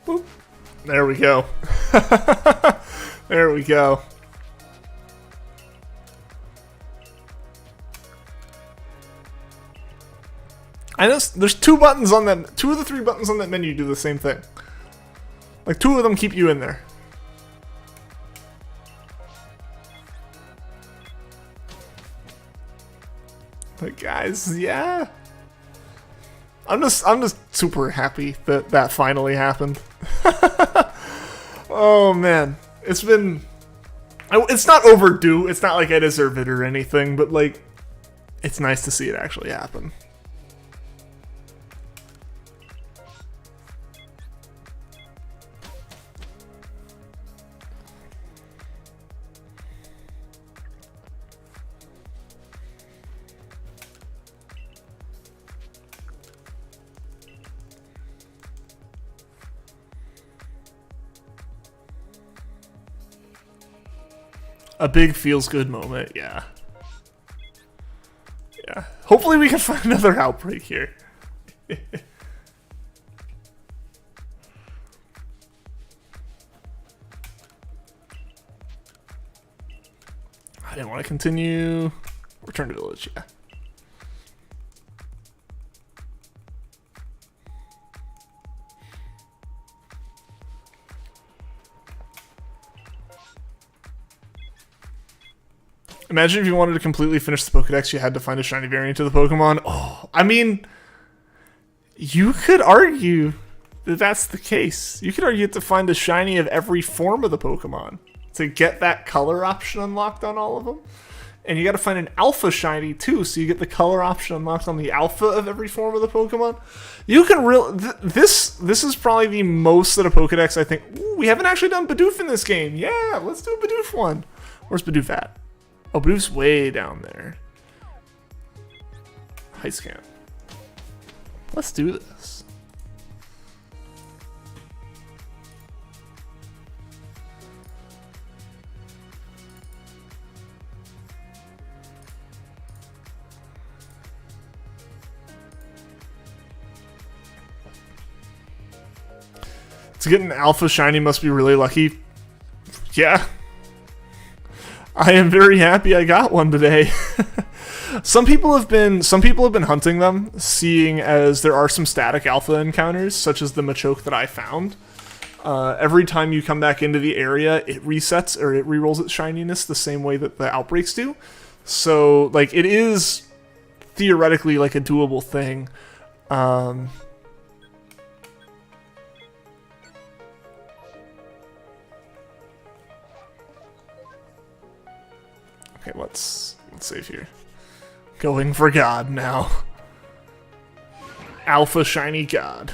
Boop. There we go. There we go. I know there's two buttons on that. Two of the three buttons on that menu do the same thing. Like, two of them keep you in there. But guys, yeah. I'm just super happy that that finally happened. Oh man, it's not overdue. It's not like I deserve it or anything, but like, it's nice to see it actually happen. A big feels good moment, yeah. Yeah. Hopefully we can find another outbreak here. I didn't want to continue. Return to village, yeah. Imagine if you wanted to completely finish the Pokedex, you had to find a shiny variant of the Pokemon. Oh, I mean, you could argue that that's the case. You could argue to find a shiny of every form of the Pokemon to get that color option unlocked on all of them. And you got to find an alpha shiny too, so you get the color option unlocked on the alpha of every form of the Pokemon. You can this is probably the most that a Pokedex, I think. Ooh, we haven't actually done Bidoof in this game. Yeah, let's do a Bidoof one. Where's Bidoof at? Oh, Bidoof's way down there. Heist camp. Let's do this. To get an alpha shiny must be really lucky. Yeah. I am very happy I got one today. Some people have been hunting them, seeing as there are some static alpha encounters, such as the Machoke that I found. Every time you come back into the area, it resets or it rerolls its shininess the same way that the outbreaks do. So, like, it is theoretically like a doable thing. Okay, let's save here. Going for God now. Alpha shiny God.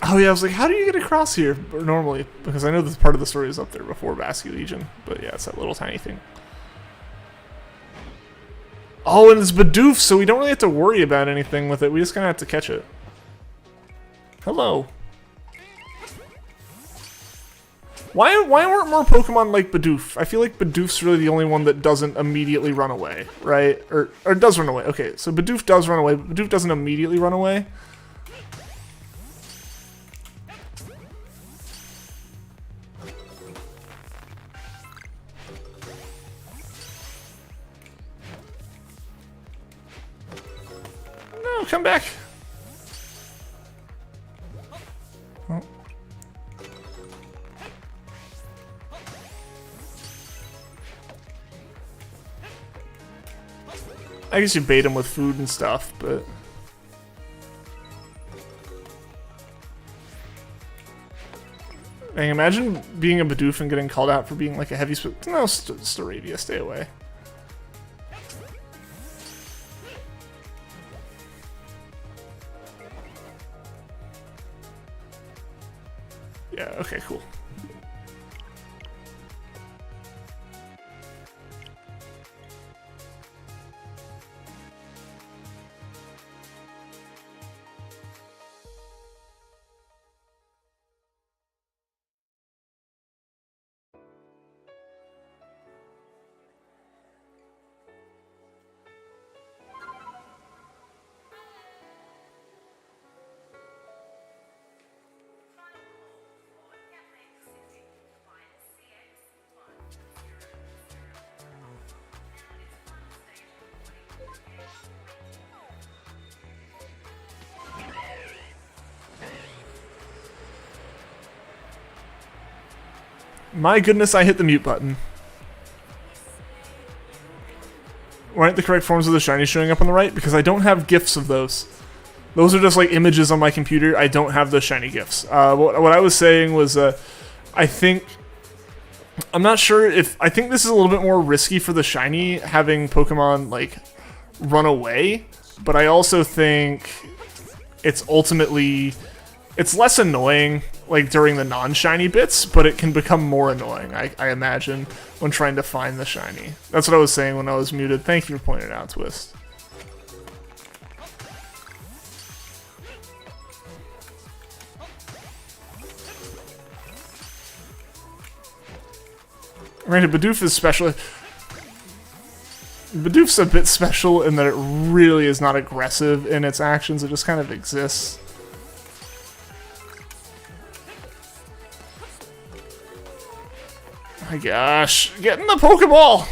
Oh yeah, I was like, how do you get across here normally? Because I know this part of the story is up there before Basque Legion, but yeah, it's that little tiny thing. Oh, and it's Bidoof, so we don't really have to worry about anything with it. We just kind of have to catch it. Hello. Why weren't more Pokemon like Bidoof? I feel like Bidoof's really the only one that doesn't immediately run away, right? Or does run away. Okay, so Bidoof does run away, but Bidoof doesn't immediately run away. No, come back. Oh. I guess you bait him with food and stuff, but... Dang, imagine being a Bidoof and getting called out for being like a heavy... No, Staravia, stay away. Yeah, okay, cool. My goodness, I hit the mute button. Why aren't the correct forms of the shiny showing up on the right? Because I don't have GIFs of those. Those are just like images on my computer. I don't have the shiny GIFs. What I was saying was, I think... I'm not sure if... I think this is a little bit more risky for the shiny, having Pokemon, like, run away. But I also think it's ultimately... It's less annoying, like, during the non-shiny bits, but it can become more annoying, I imagine, when trying to find the shiny. That's what I was saying when I was muted. Thank you for pointing it out, Twist. Granted, Bidoof is special. Bidoof's a bit special in that it really is not aggressive in its actions. It just kind of exists. My gosh, get in the Pokeball!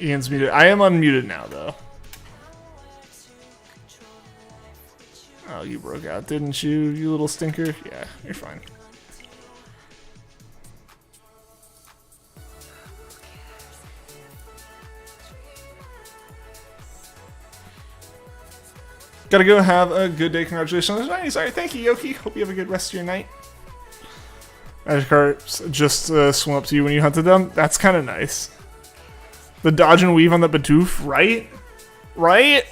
Ian's muted. I am unmuted now, though. Oh, you broke out, didn't you, you little stinker? Yeah, you're fine. Gotta go have a good day. Congratulations on the shiny. Sorry, thank you, Yoki. Hope you have a good rest of your night. Magikarps just swim up to you when you hunted them. That's kind of nice. The dodge and weave on the Bidoof, right? Right?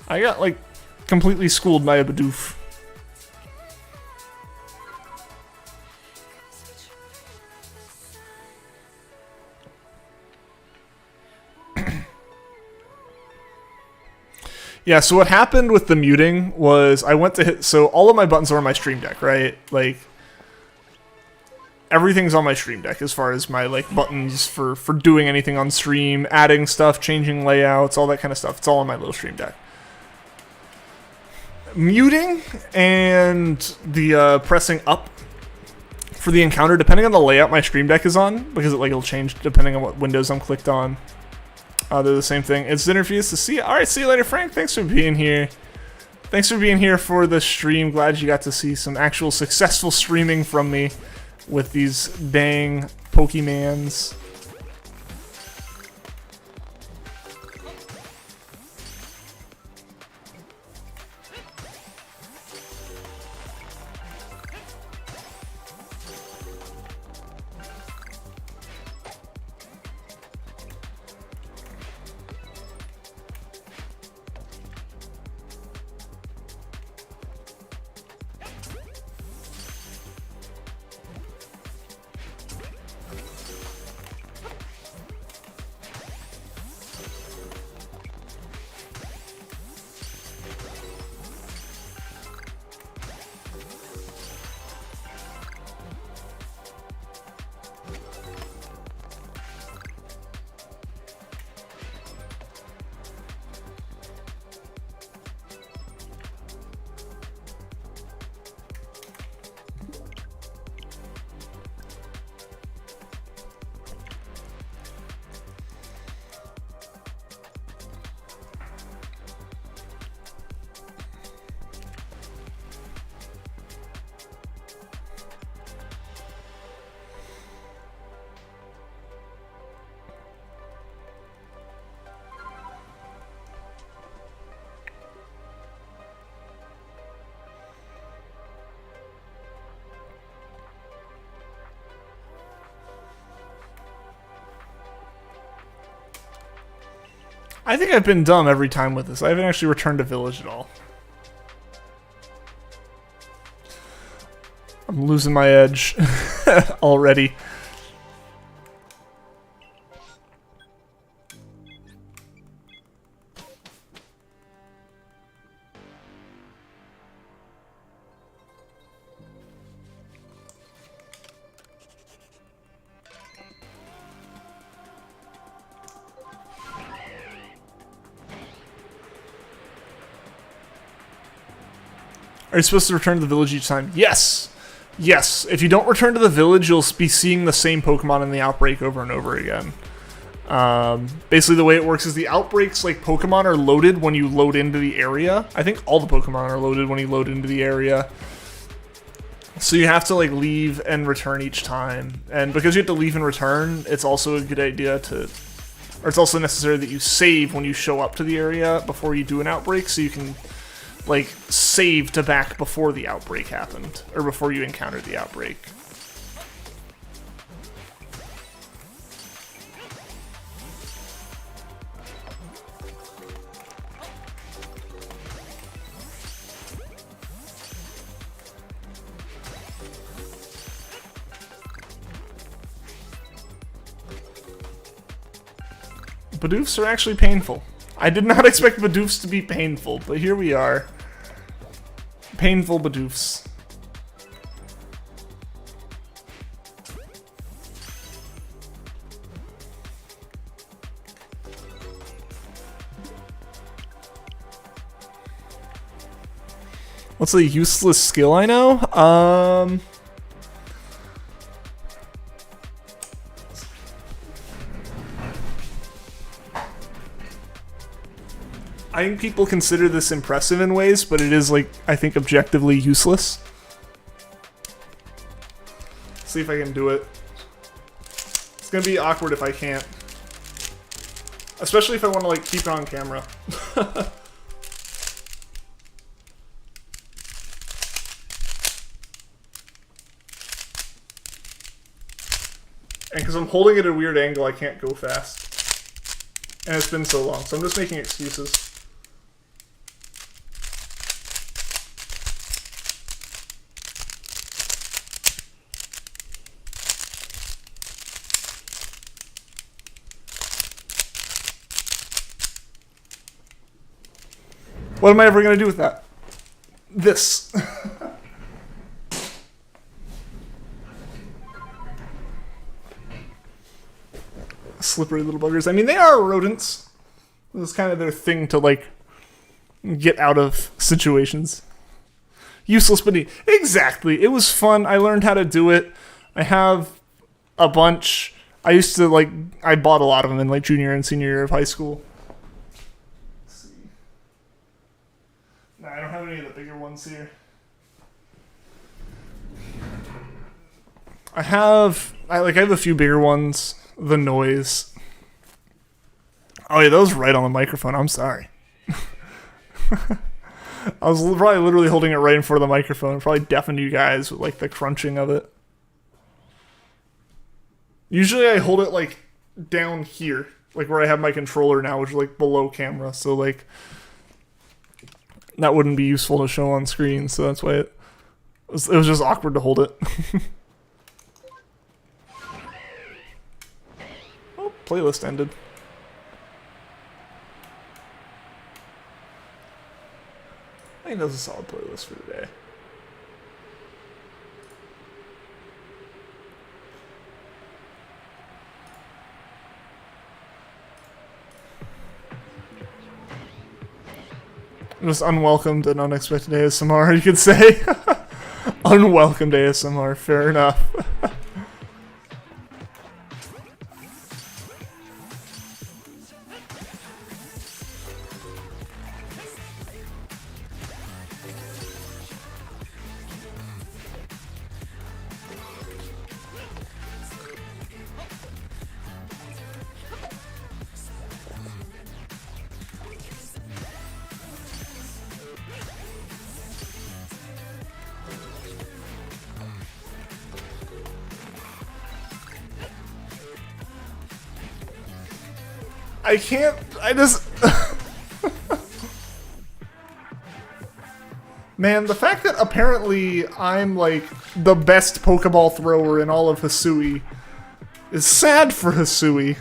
I got, like, completely schooled by a Bidoof. Yeah, so what happened with the muting was I went to hit... So all of my buttons are on my Stream Deck, right? Like, everything's on my Stream Deck as far as my, like, buttons for doing anything on stream, adding stuff, changing layouts, all that kind of stuff. It's all on my little Stream Deck. Muting and the pressing up for the encounter, depending on the layout my Stream Deck is on, because it'll change depending on what windows I'm clicked on. They're the same thing. It's dinner for you to see. Alright, see you later, Frank. Thanks for being here. Thanks for being here for the stream. Glad you got to see some actual successful streaming from me with these dang Pokemans. I think I've been dumb every time with this. I haven't actually returned to village at all. I'm losing my edge already. Are you supposed to return to the village each time? Yes. Yes. If you don't return to the village, you'll be seeing the same Pokemon in the Outbreak over and over again. Basically, the way it works is the Outbreaks, like, Pokemon are loaded when you load into the area. I think all the Pokemon are loaded when you load into the area. So you have to, like, leave and return each time. And because you have to leave and return, it's also a good idea to... Or it's also necessary that you save when you show up to the area before you do an Outbreak, so you can, like, save to back before the Outbreak happened. Or before you encountered the Outbreak. Bidoofs are actually painful. I did not expect Bidoofs to be painful, but here we are. Painful Bidoofs. What's a useless skill I know? I think people consider this impressive in ways, but it is, like, I think objectively useless. See if I can do it. It's gonna be awkward if I can't. Especially if I want to, like, keep it on camera. And because I'm holding it at a weird angle, I can't go fast. And it's been so long, so I'm just making excuses. What am I ever going to do with that? This. Slippery little buggers. I mean, they are rodents. It's kind of their thing to, like, get out of situations. Useless but neat. Exactly. It was fun. I learned how to do it. I have a bunch. I used to, like, I bought a lot of them in, like, junior and senior year of high school. I don't have any of the bigger ones here. I have a few bigger ones. The noise. Oh yeah, that was right on the microphone. I'm sorry. I was probably literally holding it right in front of the microphone. Probably deafened you guys with, like, the crunching of it. Usually I hold it, like, down here. Like where I have my controller now, which is, like, below camera. So, like, that wouldn't be useful to show on screen, so that's why it was just awkward to hold it. Oh, playlist ended. I think that's a solid playlist for today. Just unwelcomed and unexpected ASMR, you could say. Unwelcomed ASMR, fair enough. I just... Man, the fact that apparently I'm, like, the best Pokeball thrower in all of Hisui is sad for Hisui.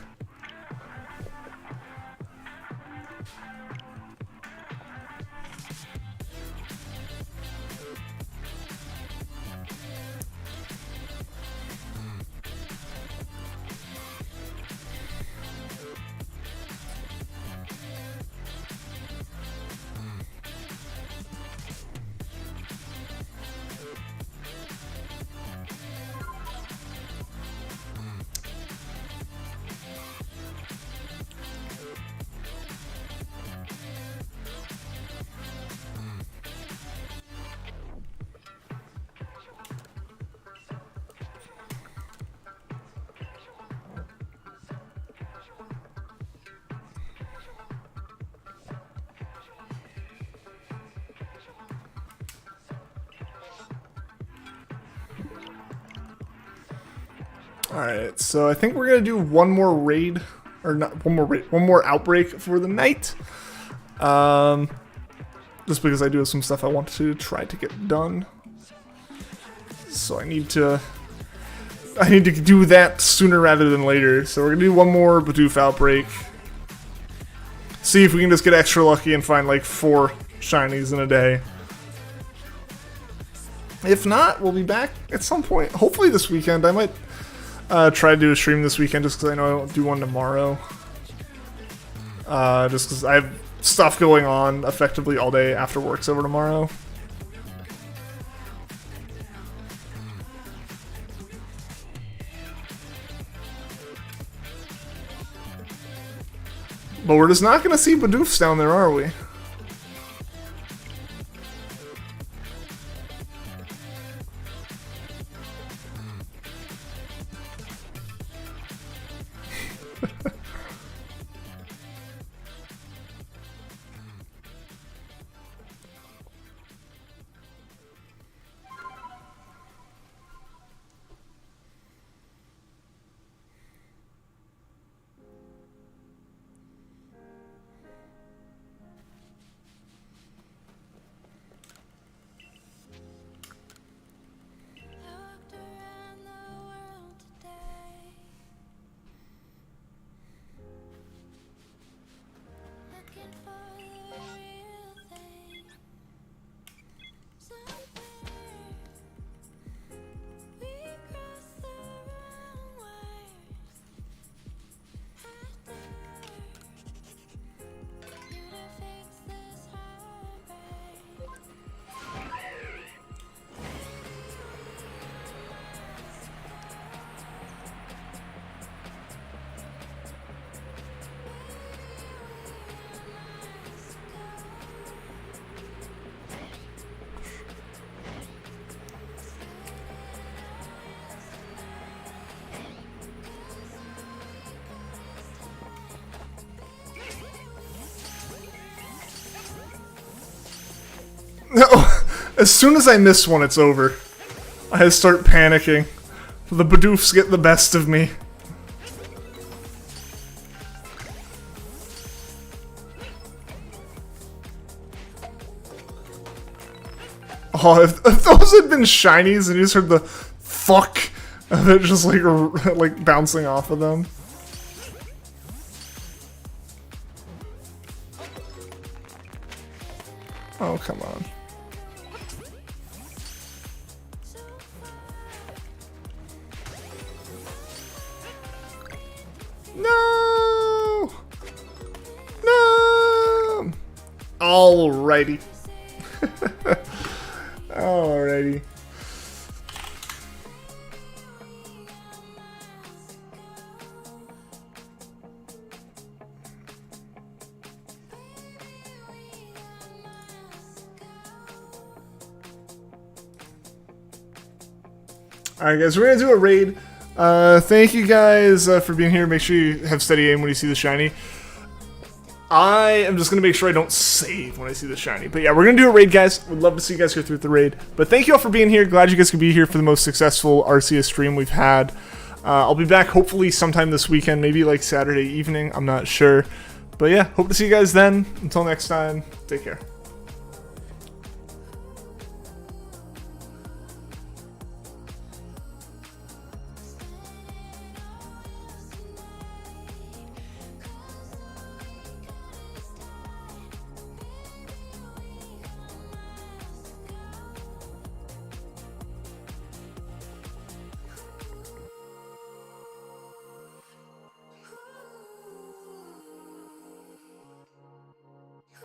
Alright, so I think we're gonna do one more raid, or not one more raid, one more outbreak for the night. Just because I do have some stuff I want to try to get done. So I need to do that sooner rather than later. So we're gonna do one more Bidoof outbreak. See if we can just get extra lucky and find like 4 shinies in a day. If not, we'll be back at some point. Hopefully this weekend. I might try to do a stream this weekend just because I know I won't do one tomorrow. Just because I have stuff going on effectively all day after work's over tomorrow. But we're just not going to see Bidoofs down there, are we? No, as soon as I miss one, it's over. I start panicking. The Bidoofs get the best of me. Oh, if those had been shinies and you just heard the fuck of it just like bouncing off of them. Oh, come on. No! No! Alrighty. Alrighty. Alright guys, we're gonna do a raid. Thank you guys for being here. Make sure you have steady aim when you see the shiny. I am just gonna make sure I don't save when I see the shiny. But yeah, we're gonna do a raid, guys. Would love to see you guys go through the raid. But thank you all for being here. Glad you guys could be here for the most successful Arceus stream we've had. I'll be back hopefully sometime this weekend, maybe like Saturday evening. I'm not sure. But yeah, hope to see you guys then. Until next time, take care.